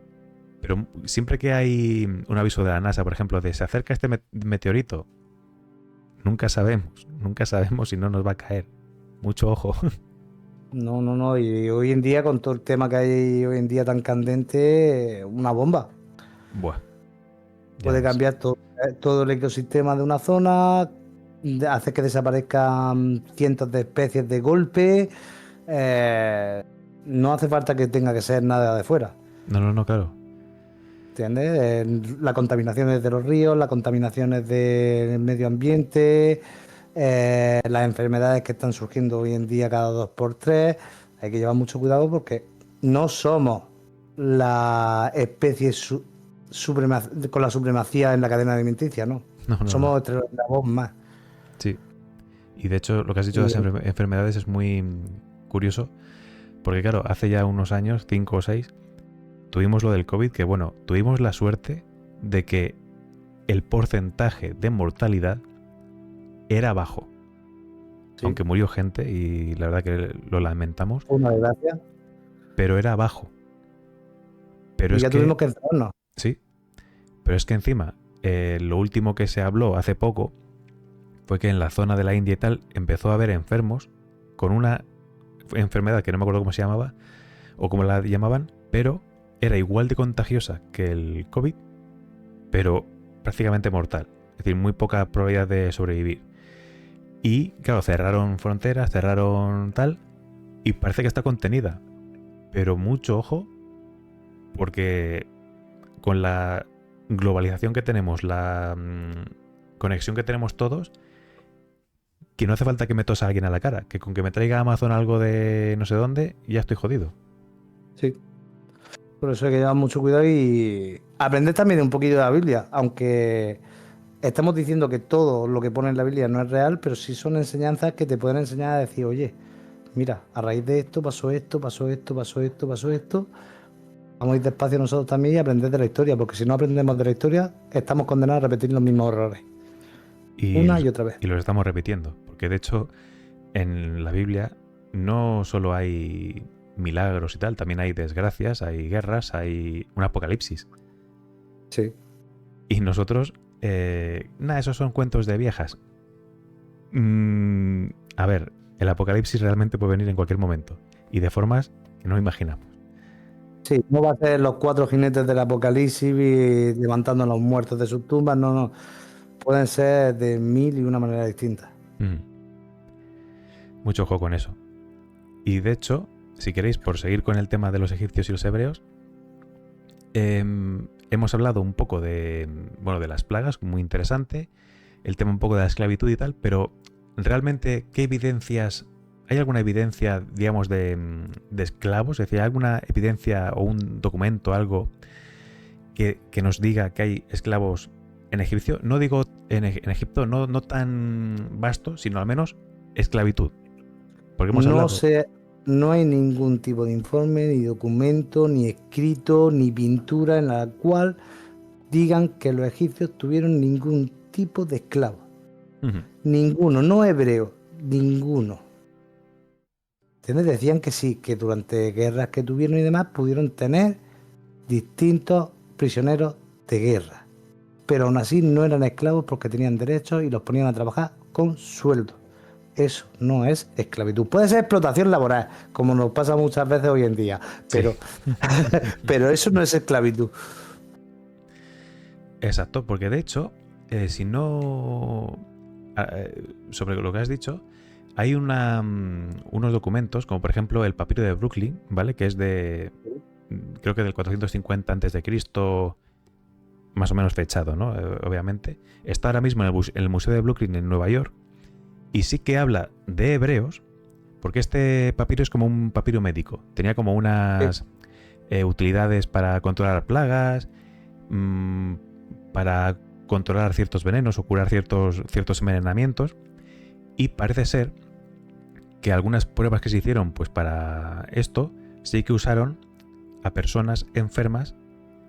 pero siempre que hay un aviso de la NASA, por ejemplo, de se acerca este meteorito, nunca sabemos si no nos va a caer. Mucho ojo. No, y hoy en día, con todo el tema que hay hoy en día tan candente, una bomba. Buah. Puede cambiar todo el ecosistema de una zona, hace que desaparezcan cientos de especies de golpe. No hace falta que tenga que ser nada de fuera. No, claro. ¿Entiendes? La contaminación de los ríos, las contaminaciones del medio ambiente, las enfermedades que están surgiendo hoy en día cada 2 por 3. Hay que llevar mucho cuidado porque no somos la especie con la supremacía en la cadena alimenticia, ¿no? Somos otro eslabón más. Sí. Y de hecho, lo que has dicho de las enfermedades es muy curioso, porque claro, hace ya unos años, 5 o 6, tuvimos lo del COVID, que bueno, tuvimos la suerte de que el porcentaje de mortalidad era bajo. Sí. Aunque murió gente y la verdad que lo lamentamos. Una desgracia. Pero era bajo. Pero y ya tuvimos que encerrarnos. Sí. Pero es que encima, lo último que se habló hace poco fue que en la zona de la India y tal empezó a haber enfermos con una enfermedad que no me acuerdo cómo se llamaba o cómo la llamaban, pero era igual de contagiosa que el COVID, pero prácticamente mortal. Es decir, muy poca probabilidad de sobrevivir. Y claro, cerraron fronteras, cerraron tal, y parece que está contenida. Pero mucho ojo, porque con la globalización que tenemos, la conexión que tenemos todos, que no hace falta que me tosa alguien a la cara, que con que me traiga Amazon algo de no sé dónde, ya estoy jodido. Sí. Por eso hay que llevar mucho cuidado y aprender también un poquito de la Biblia, aunque estamos diciendo que todo lo que pone en la Biblia no es real, pero sí son enseñanzas que te pueden enseñar a decir, oye, mira, a raíz de esto pasó esto, pasó esto, pasó esto, pasó esto. Vamos a ir despacio nosotros también y aprender de la historia, porque si no aprendemos de la historia, estamos condenados a repetir los mismos errores. Una y otra vez. Y los estamos repitiendo, porque de hecho en la Biblia no solo hay milagros y tal, también hay desgracias, hay guerras, hay un apocalipsis. Sí. Y nosotros, esos son cuentos de viejas. A ver, el apocalipsis realmente puede venir en cualquier momento y de formas que no imaginamos. Sí, no va a ser los 4 jinetes del apocalipsis levantando a los muertos de sus tumbas, no. Pueden ser de 1000 y una manera distinta. Mucho ojo con eso. Y de hecho, si queréis, por seguir con el tema de los egipcios y los hebreos, hemos hablado un poco de las plagas, muy interesante, el tema un poco de la esclavitud y tal, pero realmente, ¿qué evidencias? ¿Hay alguna evidencia, digamos, de esclavos? Es decir, ¿hay alguna evidencia o un documento, algo que nos diga que hay esclavos en Egipcio? No digo en Egipto, no tan vasto, sino al menos esclavitud. Porque hemos hablado... No hay ningún tipo de informe, ni documento, ni escrito, ni pintura en la cual digan que los egipcios tuvieron ningún tipo de esclavo. Ninguno, no hebreo, ninguno. ¿Entiendes? Decían que sí, que durante guerras que tuvieron y demás pudieron tener distintos prisioneros de guerra. Pero aún así no eran esclavos porque tenían derechos y los ponían a trabajar con sueldo. Eso no es esclavitud. Puede ser explotación laboral, como nos pasa muchas veces hoy en día, pero, sí. Pero eso no es esclavitud. Exacto, porque de hecho, si no... sobre lo que has dicho, hay unos documentos, como por ejemplo el papiro de Brooklyn, ¿vale? Que es de... creo que del 450 a.C., más o menos fechado, ¿no? Obviamente. Está ahora mismo en el Museo de Brooklyn en Nueva York. Y sí que habla de hebreos, porque este papiro es como un papiro médico. Tenía como unas utilidades para controlar plagas, para controlar ciertos venenos o curar ciertos envenenamientos. Y parece ser que algunas pruebas que se hicieron pues para esto sí que usaron a personas enfermas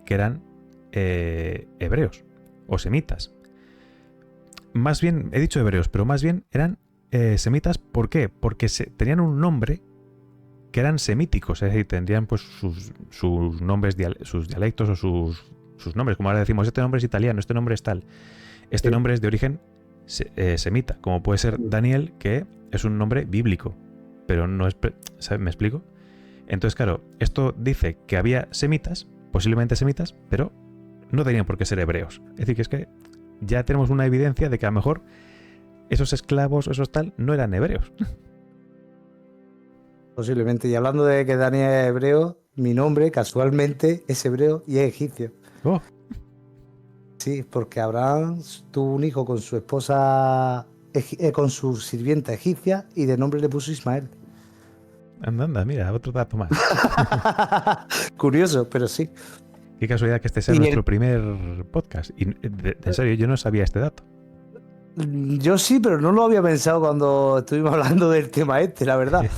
que eran hebreos o semitas. Más bien, he dicho hebreos, pero más bien eran semitas. ¿Por qué? Porque tenían un nombre que eran semíticos, es decir, tendrían pues sus nombres, sus dialectos o sus nombres. Como ahora decimos, este nombre es italiano, este nombre es tal. Este nombre es de origen semita, como puede ser Daniel, que es un nombre bíblico, pero no es... ¿Me explico? Entonces, claro, esto dice que había semitas, posiblemente semitas, pero no tenían por qué ser hebreos. Es decir, que es que ya tenemos una evidencia de que a lo mejor esos esclavos, esos tal, no eran hebreos. Posiblemente. Y hablando de que Daniel es hebreo, mi nombre casualmente es hebreo y es egipcio. Oh. Sí, porque Abraham tuvo un hijo con su esposa, con su sirvienta egipcia, y de nombre le puso Ismael. Anda, mira, otro dato más. Curioso, pero sí. Qué casualidad que este sea nuestro primer podcast. Y en serio, yo no sabía este dato. Yo sí, pero no lo había pensado cuando estuvimos hablando del tema la verdad.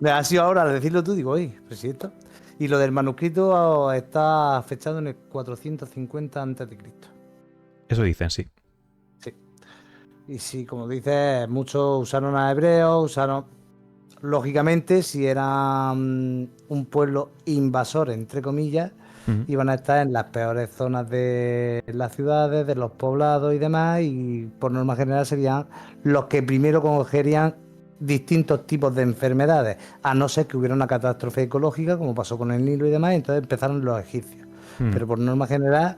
Me ha sido ahora al decirlo tú, digo, oye, pues sí, esto. Y lo del manuscrito está fechado en el 450 a.C. Eso dicen, sí. Sí. Y sí, como dices, muchos usaron a hebreos, usaron... Lógicamente, si eran un pueblo invasor, entre comillas, iban a estar en las peores zonas de las ciudades, de los poblados y demás, y por norma general serían los que primero cogerían distintos tipos de enfermedades, a no ser que hubiera una catástrofe ecológica, como pasó con el Nilo y demás, y entonces empezaron los egipcios. Pero por norma general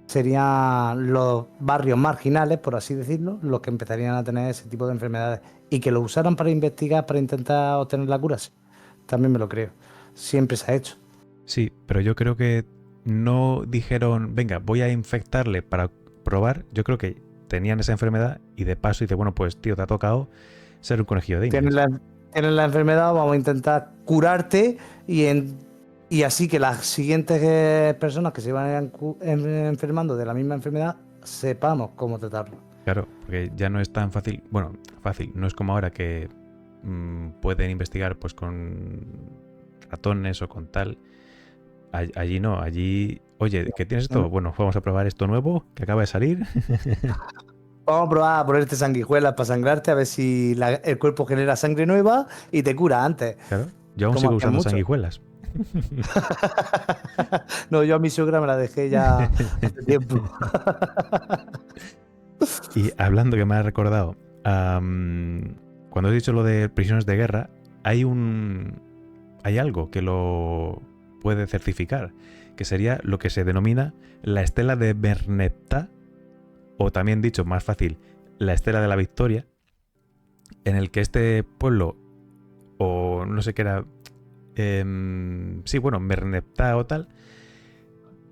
serían los barrios marginales, por así decirlo, los que empezarían a tener ese tipo de enfermedades. Y que lo usaran para investigar, para intentar obtener la cura, sí. También me lo creo. Siempre se ha hecho. Sí, pero yo creo que no dijeron, venga, voy a infectarle para probar. Yo creo que tenían esa enfermedad y de paso dice, bueno, pues tío, te ha tocado ser un conejillo de indias. Tienes la enfermedad, vamos a intentar curarte y así que las siguientes personas que se van enfermando de la misma enfermedad sepamos cómo tratarlo. Claro, porque ya no es tan fácil. Bueno, fácil, no es como ahora que pueden investigar pues con ratones o con tal. Allí no, allí... Oye, ¿qué tienes esto? Bueno, vamos a probar esto nuevo que acaba de salir. Vamos a probar a ponerte sanguijuelas para sangrarte, a ver si el cuerpo genera sangre nueva y te cura antes. Claro, yo aún sigo usando sanguijuelas. No, yo a mi suegra me la dejé ya hace tiempo. Y hablando, que me ha recordado, cuando he dicho lo de prisioneros de guerra, hay algo que lo puede certificar, que sería lo que se denomina la estela de Merneptah, o también dicho más fácil, la estela de la victoria, en el que este pueblo, o no sé qué era, sí, bueno, Merneptah o tal,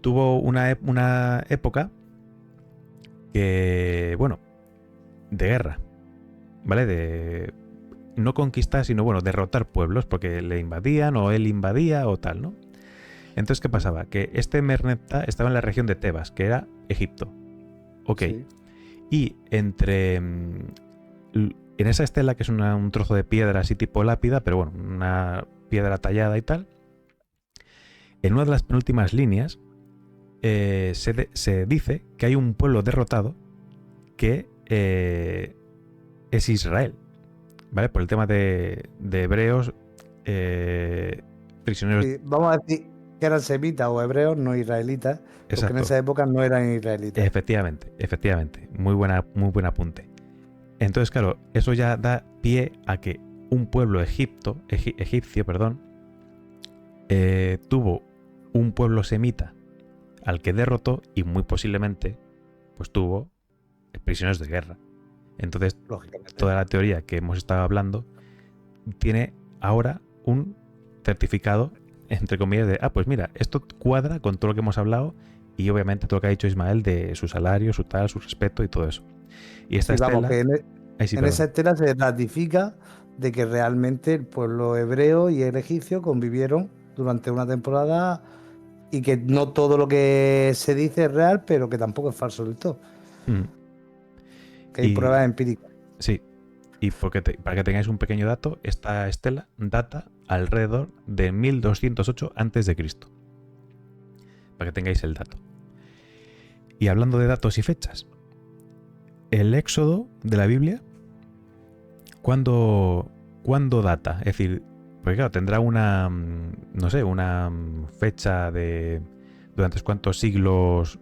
tuvo una época que, bueno, de guerra, ¿vale? De no conquistar, sino, bueno, derrotar pueblos, porque le invadían o él invadía o tal, ¿no? Entonces, ¿qué pasaba? Que este Merneptah estaba en la región de Tebas, que era Egipto. Ok. Sí. Y entre... en esa estela, que es un trozo de piedra así tipo lápida, pero bueno, una piedra tallada y tal, en una de las penúltimas líneas se dice que hay un pueblo derrotado que es Israel, ¿vale? Por el tema de hebreos prisioneros. Sí, vamos a decir que eran semitas o hebreos, no israelitas, porque exacto, en esa época no eran israelitas. Efectivamente. Muy buen apunte. Entonces, claro, eso ya da pie a que un pueblo egipcio, tuvo un pueblo semita al que derrotó y muy posiblemente pues tuvo prisioneros de guerra. Entonces, toda la teoría que hemos estado hablando tiene ahora un certificado, entre comillas, de, pues mira, esto cuadra con todo lo que hemos hablado y obviamente todo lo que ha dicho Ismael de su salario, su tal, su respeto y todo eso. Y esta estela... Vamos, que en esa estela se ratifica de que realmente el pueblo hebreo y el egipcio convivieron durante una temporada y que no todo lo que se dice es real, pero que tampoco es falso del todo. Mm. Que hay Y pruebas empíricas. sí, y para que tengáis un pequeño dato, esta estela data alrededor de 1208 a.C. Para que tengáis el dato. Y hablando de datos y fechas, el Éxodo de la Biblia, ¿cuándo data? Es decir, porque claro, tendrá una, no sé, una fecha de durante cuántos siglos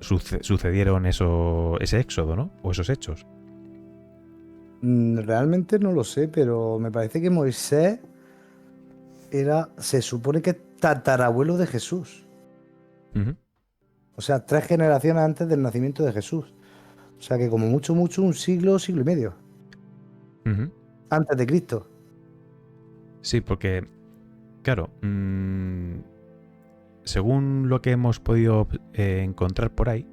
sucedieron ese éxodo, ¿no? O esos hechos. Realmente no lo sé, pero me parece que Moisés se supone que es tatarabuelo de Jesús. Ujú, O sea, 3 generaciones antes del nacimiento de Jesús. O sea que como mucho, mucho, un siglo, siglo y medio ujú. antes de Cristo. Sí, porque, claro, según lo que hemos podido encontrar por ahí,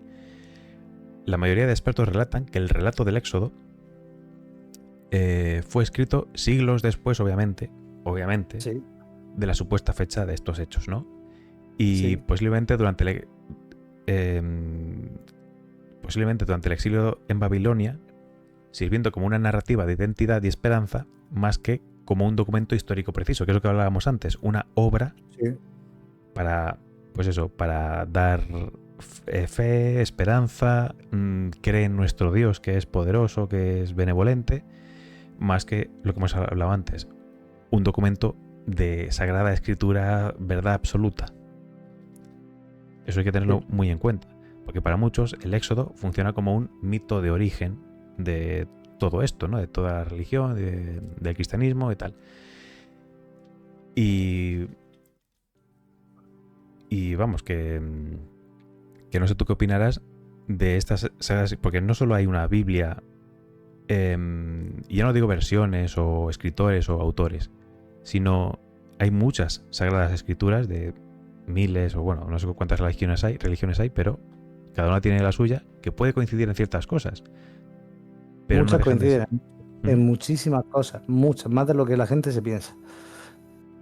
la mayoría de expertos relatan que el relato del Éxodo fue escrito siglos después, obviamente, Sí, de la supuesta fecha de estos hechos, ¿no? Y sí. posiblemente durante el exilio en Babilonia, sirviendo como una narrativa de identidad y esperanza, más que como un documento histórico preciso, que es lo que hablábamos antes, una obra Sí. para, pues eso, para dar fe, esperanza, cree en nuestro Dios que es poderoso, que es benevolente, más que lo que hemos hablado antes, un documento de sagrada escritura, verdad absoluta. Eso hay que tenerlo Sí. muy en cuenta, porque para muchos el Éxodo funciona como un mito de origen de todo esto, ¿no? De toda la religión, del cristianismo y tal. Y, y vamos, que no sé tú qué opinarás de estas sagas, porque no solo hay una Biblia, y ya no digo versiones o escritores o autores, sino hay muchas sagradas escrituras de miles o bueno, no sé cuántas religiones hay, pero cada una tiene la suya, que puede coincidir en ciertas cosas, pero no Muchas dejan de ser. coinciden Ujú, en muchísimas cosas, muchas, más de lo que la gente se piensa.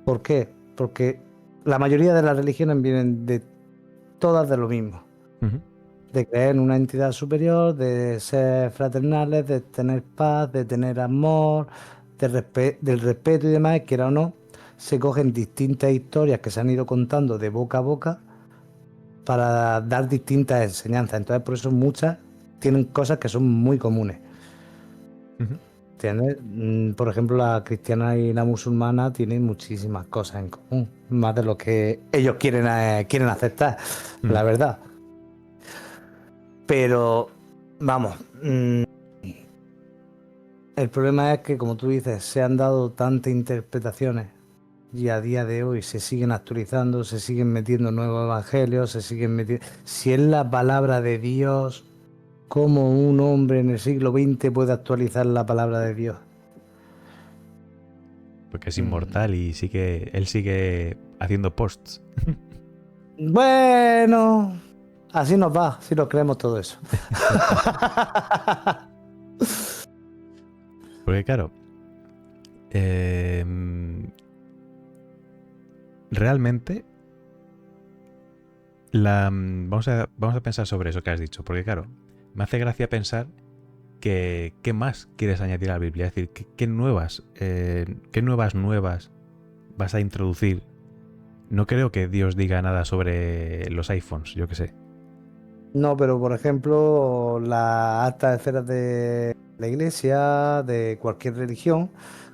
¿Por qué? Porque la mayoría de las religiones vienen de todas de lo mismo. ujú, De creer en una entidad superior, de ser fraternales, de tener paz, de tener amor, del respeto y demás, quiera o no, se cogen distintas historias que se han ido contando de boca a boca para dar distintas enseñanzas. Entonces, por eso muchas tienen cosas que son muy comunes. ujú. ¿Entiendes? Por ejemplo, la cristiana y la musulmana tienen muchísimas cosas en común, más de lo que ellos quieren aceptar, Mm. la verdad. Pero, vamos, el problema es que, como tú dices, se han dado tantas interpretaciones y a día de hoy se siguen actualizando, se siguen metiendo nuevos evangelios, se siguen metiendo... Si es la palabra de Dios, ¿cómo un hombre en el siglo XX puede actualizar la palabra de Dios? Porque es Mm, inmortal y él sigue haciendo posts. Bueno, así nos va, si nos creemos todo eso. Porque claro, realmente vamos a pensar sobre eso que has dicho, porque claro, me hace gracia pensar que qué más quieres añadir a la Biblia, es decir, qué nuevas vas a introducir. No creo que Dios diga nada sobre los iPhones, yo qué sé. No, pero por ejemplo, las altas esferas de la iglesia, de cualquier religión,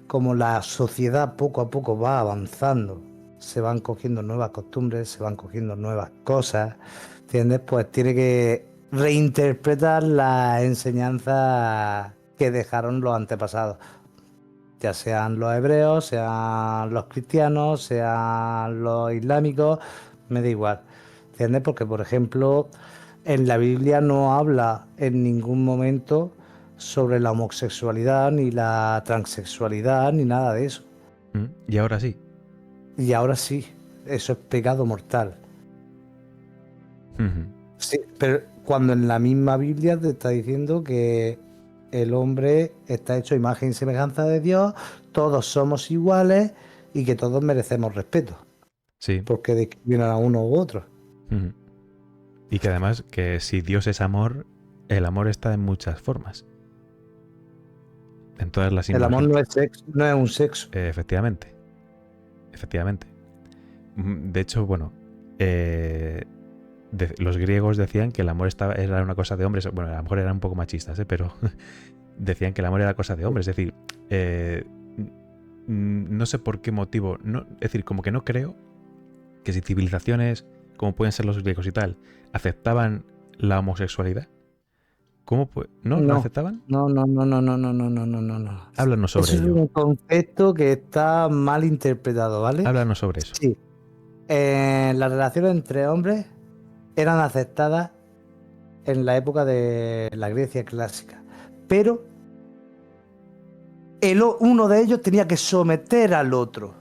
como la sociedad poco a poco va avanzando, se van cogiendo nuevas costumbres, se van cogiendo nuevas cosas, ¿entiendes? Pues tiene que reinterpretar las enseñanzas que dejaron los antepasados, ya sean los hebreos, sean los cristianos, sean los islámicos, me da igual, ¿entiendes? Porque, por ejemplo, en la Biblia no habla en ningún momento sobre la homosexualidad, ni la transexualidad, ni nada de eso. Y ahora sí. Y ahora sí, eso es pecado mortal. Ujú. Sí, pero cuando en la misma Biblia te está diciendo que el hombre está hecho a imagen y semejanza de Dios, todos somos iguales y que todos merecemos respeto, Sí, porque discriminan a uno u otro. Ujú. Y que además, que si Dios es amor, el amor está en muchas formas. En todas las El amor imágenes. no es sexo, no es un sexo. Efectivamente. Efectivamente. De hecho, bueno, los griegos decían que el amor era una cosa de hombres. Bueno, a lo mejor eran un poco machistas, pero decían que el amor era cosa de hombres. Es decir, no sé por qué motivo. Es decir, como que no creo que si civilizaciones como pueden ser los griegos y tal aceptaban la homosexualidad, ¿cómo no No, aceptaban? no, no, no, no, no, no, no, no, no, no, no. Háblanos sobre Eso es ello. un concepto que está mal interpretado, ¿vale? Háblanos sobre eso. Sí. Las relaciones entre hombres eran aceptadas en la época de la Grecia clásica, pero uno de ellos tenía que someter al otro.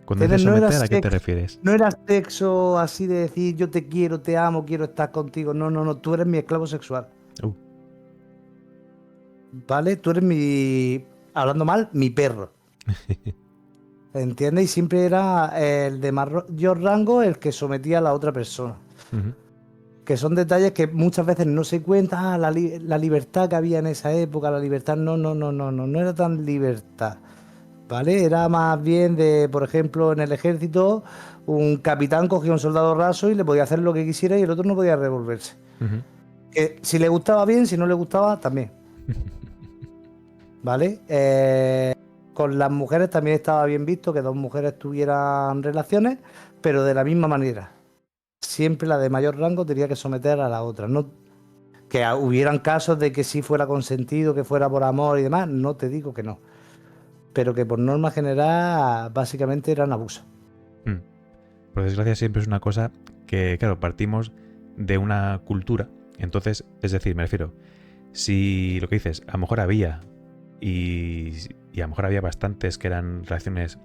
Cuando dices ¿Entiendes? someter, ¿a qué te refieres? No era sexo así de decir yo te quiero, te amo, quiero estar contigo. No, no, no, tú eres mi esclavo sexual. Uh, ¿Vale? Tú eres hablando mal, mi perro. ¿Entiendes? Y siempre era el de mayor rango el que sometía a la otra persona. ujú. Que son detalles que muchas veces no se cuenta. La libertad que había en esa época, la libertad no era tan libertad. ¿Vale? Era más bien de, por ejemplo, en el ejército, un capitán cogía a un soldado raso y le podía hacer lo que quisiera y el otro no podía revolverse. Ujú. Que si le gustaba bien, si no le gustaba, también. ¿Vale? Con las mujeres también estaba bien visto que dos mujeres tuvieran relaciones, pero de la misma manera. Siempre la de mayor rango tenía que someter a la otra. No, que hubieran casos de que sí fuera consentido, que fuera por amor y demás, no te digo que no. Pero que por norma general básicamente eran abusos. Mm. Por desgracia siempre es una cosa que, claro, partimos de una cultura. Entonces, es decir, me refiero, si lo que dices, a lo mejor había, y a lo mejor había bastantes que eran relaciones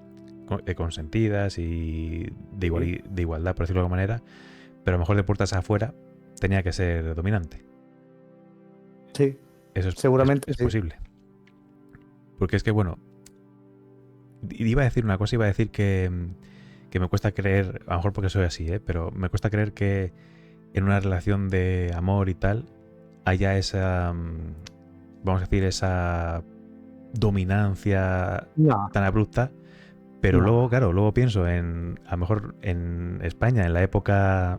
consentidas y de igualdad, por decirlo de alguna manera, pero a lo mejor de puertas afuera tenía que ser dominante. Sí, Eso seguramente es sí. posible. Porque es que, bueno, iba a decir una cosa, iba a decir que me cuesta creer, a lo mejor porque soy así, pero me cuesta creer que en una relación de amor y tal haya esa, vamos a decir, esa dominancia No, tan abrupta. Pero no. luego, claro, luego pienso a lo mejor en España, en la época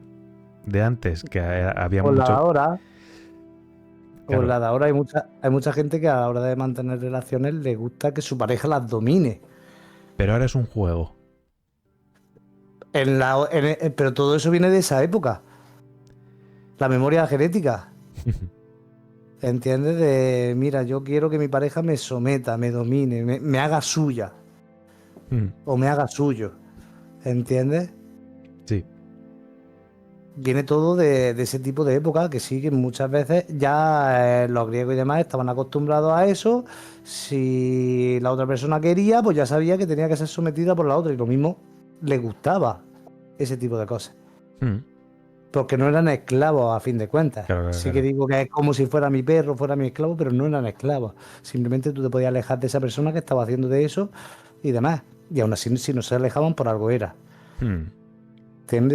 de antes, que había O la de mucho, ahora, o claro, la de ahora hay mucha gente que a la hora de mantener relaciones le gusta que su pareja las domine. pero ahora es un juego. Pero todo eso viene de esa época. La memoria genética. ¿Entiendes? De, mira, yo quiero que mi pareja me someta, me domine, me haga suya Mm, o me haga suyo. ¿Entiendes? sí, Viene todo de ese tipo de época que sí, que muchas veces ya los griegos y demás estaban acostumbrados a eso. Si la otra persona quería, pues ya sabía que tenía que ser sometida por la otra y lo mismo le gustaba ese tipo de cosas. mm, Porque no eran esclavos a fin de cuentas. claro, claro, Sí que claro. digo que es como si fuera mi perro, fuera mi esclavo, pero no eran esclavos. Simplemente tú te podías alejar de esa persona que estaba haciendo de eso y demás. Y aún así, si no se alejaban, por algo era. Mm,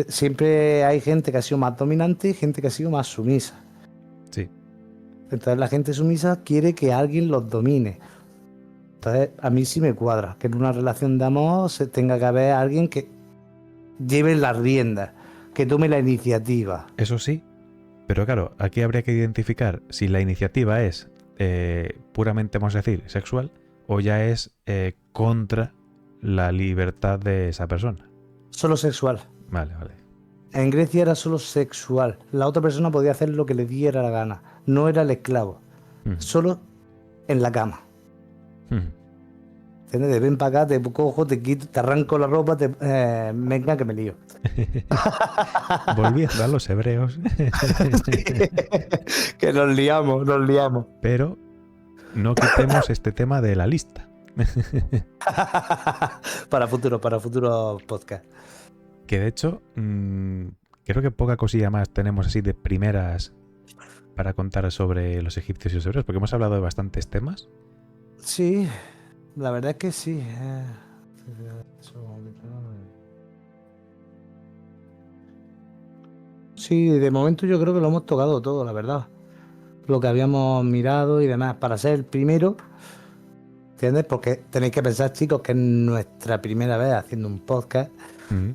Siempre hay gente que ha sido más dominante y gente que ha sido más sumisa. sí, Entonces la gente sumisa quiere que alguien los domine. Entonces a mí sí me cuadra que en una relación de amor se tenga que haber alguien que lleve las riendas, que tome la iniciativa. eso sí, pero claro, aquí habría que identificar si la iniciativa es puramente, vamos a decir, sexual o ya es contra la libertad de esa persona. Solo sexual. Vale, vale. En Grecia era solo sexual. La otra persona podía hacer lo que le diera la gana. No era el esclavo. Mm, Solo en la cama. mm. ¿Entiendes? De ven para acá, te cojo, te quito, te arranco la ropa, venga que me lío. Volviendo a los hebreos. Que nos liamos, nos liamos. Pero no quitemos este tema de la lista. Para futuro podcast. Que de hecho, creo que poca cosilla más tenemos así de primeras para contar sobre los egipcios y los hebreos, porque hemos hablado de bastantes temas. Sí, la verdad es que sí. Sí, de momento yo creo que lo hemos tocado todo, la verdad. Lo que habíamos mirado y demás. Para ser el primero, ¿entiendes? Porque tenéis que pensar, chicos, que es nuestra primera vez haciendo un podcast. Mm.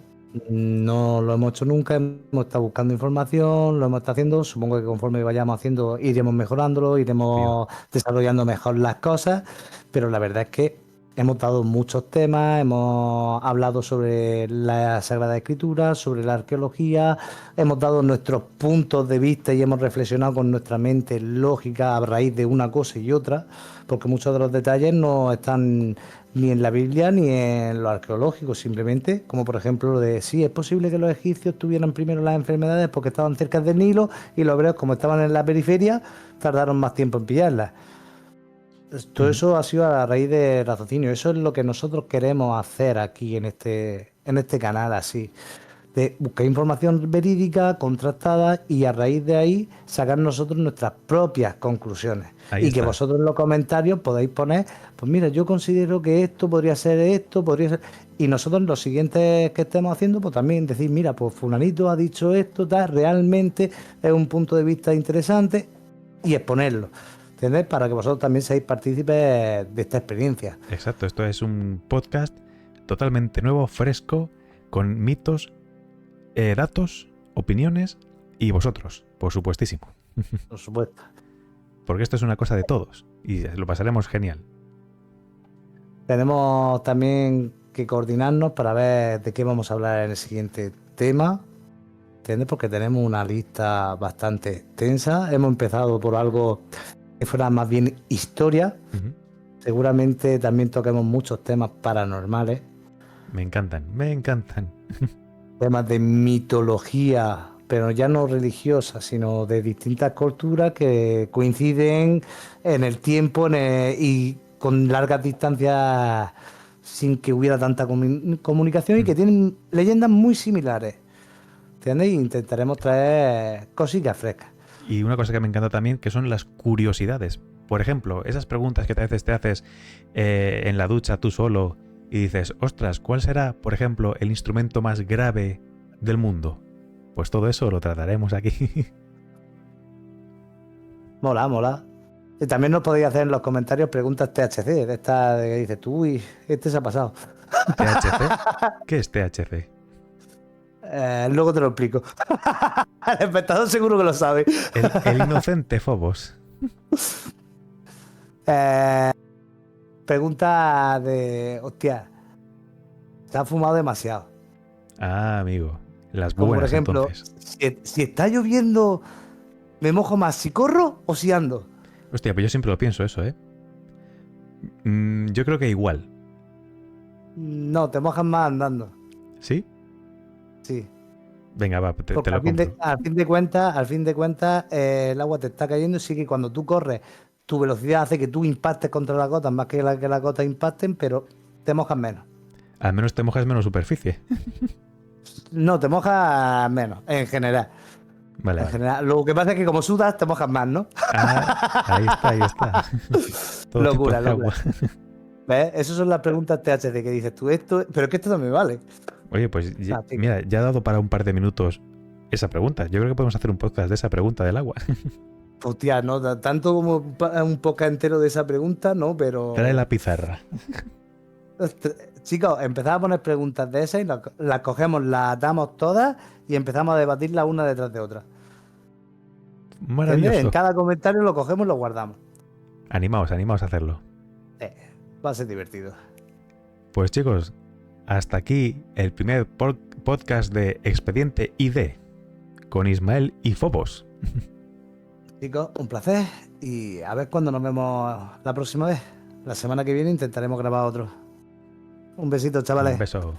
No lo hemos hecho nunca, hemos estado buscando información, lo hemos estado haciendo. Supongo que conforme vayamos haciendo, iremos mejorándolo, Obvio. iremos desarrollando mejor las cosas. Pero la verdad es que hemos dado muchos temas, hemos hablado sobre la Sagrada Escritura, sobre la arqueología, hemos dado nuestros puntos de vista y hemos reflexionado con nuestra mente lógica a raíz de una cosa y otra, porque muchos de los detalles no están ni en la Biblia ni en lo arqueológico, simplemente, como por ejemplo lo de sí, es posible que los egipcios tuvieran primero las enfermedades porque estaban cerca del Nilo y los hebreos, como estaban en la periferia, tardaron más tiempo en pillarlas. Todo Mm. eso ha sido a raíz de raciocinio. Eso es lo que nosotros queremos hacer aquí en este canal, así. De buscar información verídica, contrastada y a raíz de ahí sacar nosotros nuestras propias conclusiones. Ahí Y que está. vosotros en los comentarios podáis poner, pues mira, yo considero que esto podría ser esto, podría ser. Y nosotros en los siguientes que estemos haciendo, pues también decir, mira, pues fulanito ha dicho esto, tal, realmente es un punto de vista interesante y exponerlo. ¿Entendés? Para que vosotros también seáis partícipes de esta experiencia. Exacto, esto es un podcast totalmente nuevo, fresco, con mitos, datos, opiniones y vosotros, por supuestísimo. Por supuesto. Porque esto es una cosa de todos y lo pasaremos genial. Tenemos también que coordinarnos para ver de qué vamos a hablar en el siguiente tema. ¿Entiendes? Porque tenemos una lista bastante extensa. Hemos empezado por algo que fuera más bien historia. Ujú. Seguramente también toquemos muchos temas paranormales, Me encantan, me encantan. temas de mitología, pero ya no religiosa, sino de distintas culturas que coinciden en el tiempo y con largas distancias sin que hubiera tanta comunicación y Mm. que tienen leyendas muy similares. ¿Entiendes? Y intentaremos traer cositas frescas. Y una cosa que me encanta también, que son las curiosidades. Por ejemplo, esas preguntas que a veces te haces en la ducha tú solo y dices, ostras, ¿cuál será, por ejemplo, el instrumento más grave del mundo? Pues todo eso lo trataremos aquí. Mola, mola. Y también nos podéis hacer en los comentarios preguntas THC, de esta de que dices tú, uy, este se ha pasado. ¿THC? ¿Qué es THC? Luego te lo explico. El espectador seguro que lo sabe. El inocente Phobos. Eh, Pregunta de, hostia, te has fumado demasiado. Ah, amigo. Las Como por buenas ejemplo, entonces. si está lloviendo, ¿me mojo más si corro o si ando? Hostia, pues yo siempre lo pienso eso, ¿eh? Yo creo que igual. No, te mojas más andando. ¿Sí? Sí. Venga, va, te Porque lo compro. al fin de cuentas, el agua te está cayendo, sí que cuando tú corres, tu velocidad hace que tú impactes contra las gotas más que las gotas impacten, pero te mojas menos. Al menos te mojas menos superficie. No, te mojas menos, en general. Vale, En vale. general. Lo que pasa es que como sudas, te mojas más, ¿no? Ah, ahí está, ahí está. Todo tipo Locura, de locura. agua. ¿Ves? Esas son las preguntas THC que dices tú esto, pero es que esto no me vale. Oye, pues Ah, chico. mira, ya ha dado para un par de minutos esa pregunta. Yo creo que podemos hacer un podcast de esa pregunta del agua. Hostia, no, tanto como un podcast entero de esa pregunta, no, Trae pero. la pizarra. Chicos, empezamos a poner preguntas de esas y las cogemos, las atamos todas y empezamos a debatirlas una detrás de otra. ¿Entiendes? En Maravilloso. cada comentario lo cogemos y lo guardamos. Animaos, animaos a hacerlo. Eh, Va a ser divertido. Pues chicos, hasta aquí el primer podcast de Expediente ID con Ismael y Phobos. Chicos, un placer y a ver cuándo nos vemos la próxima vez. La semana que viene intentaremos grabar otro. Un besito, chavales. Un beso.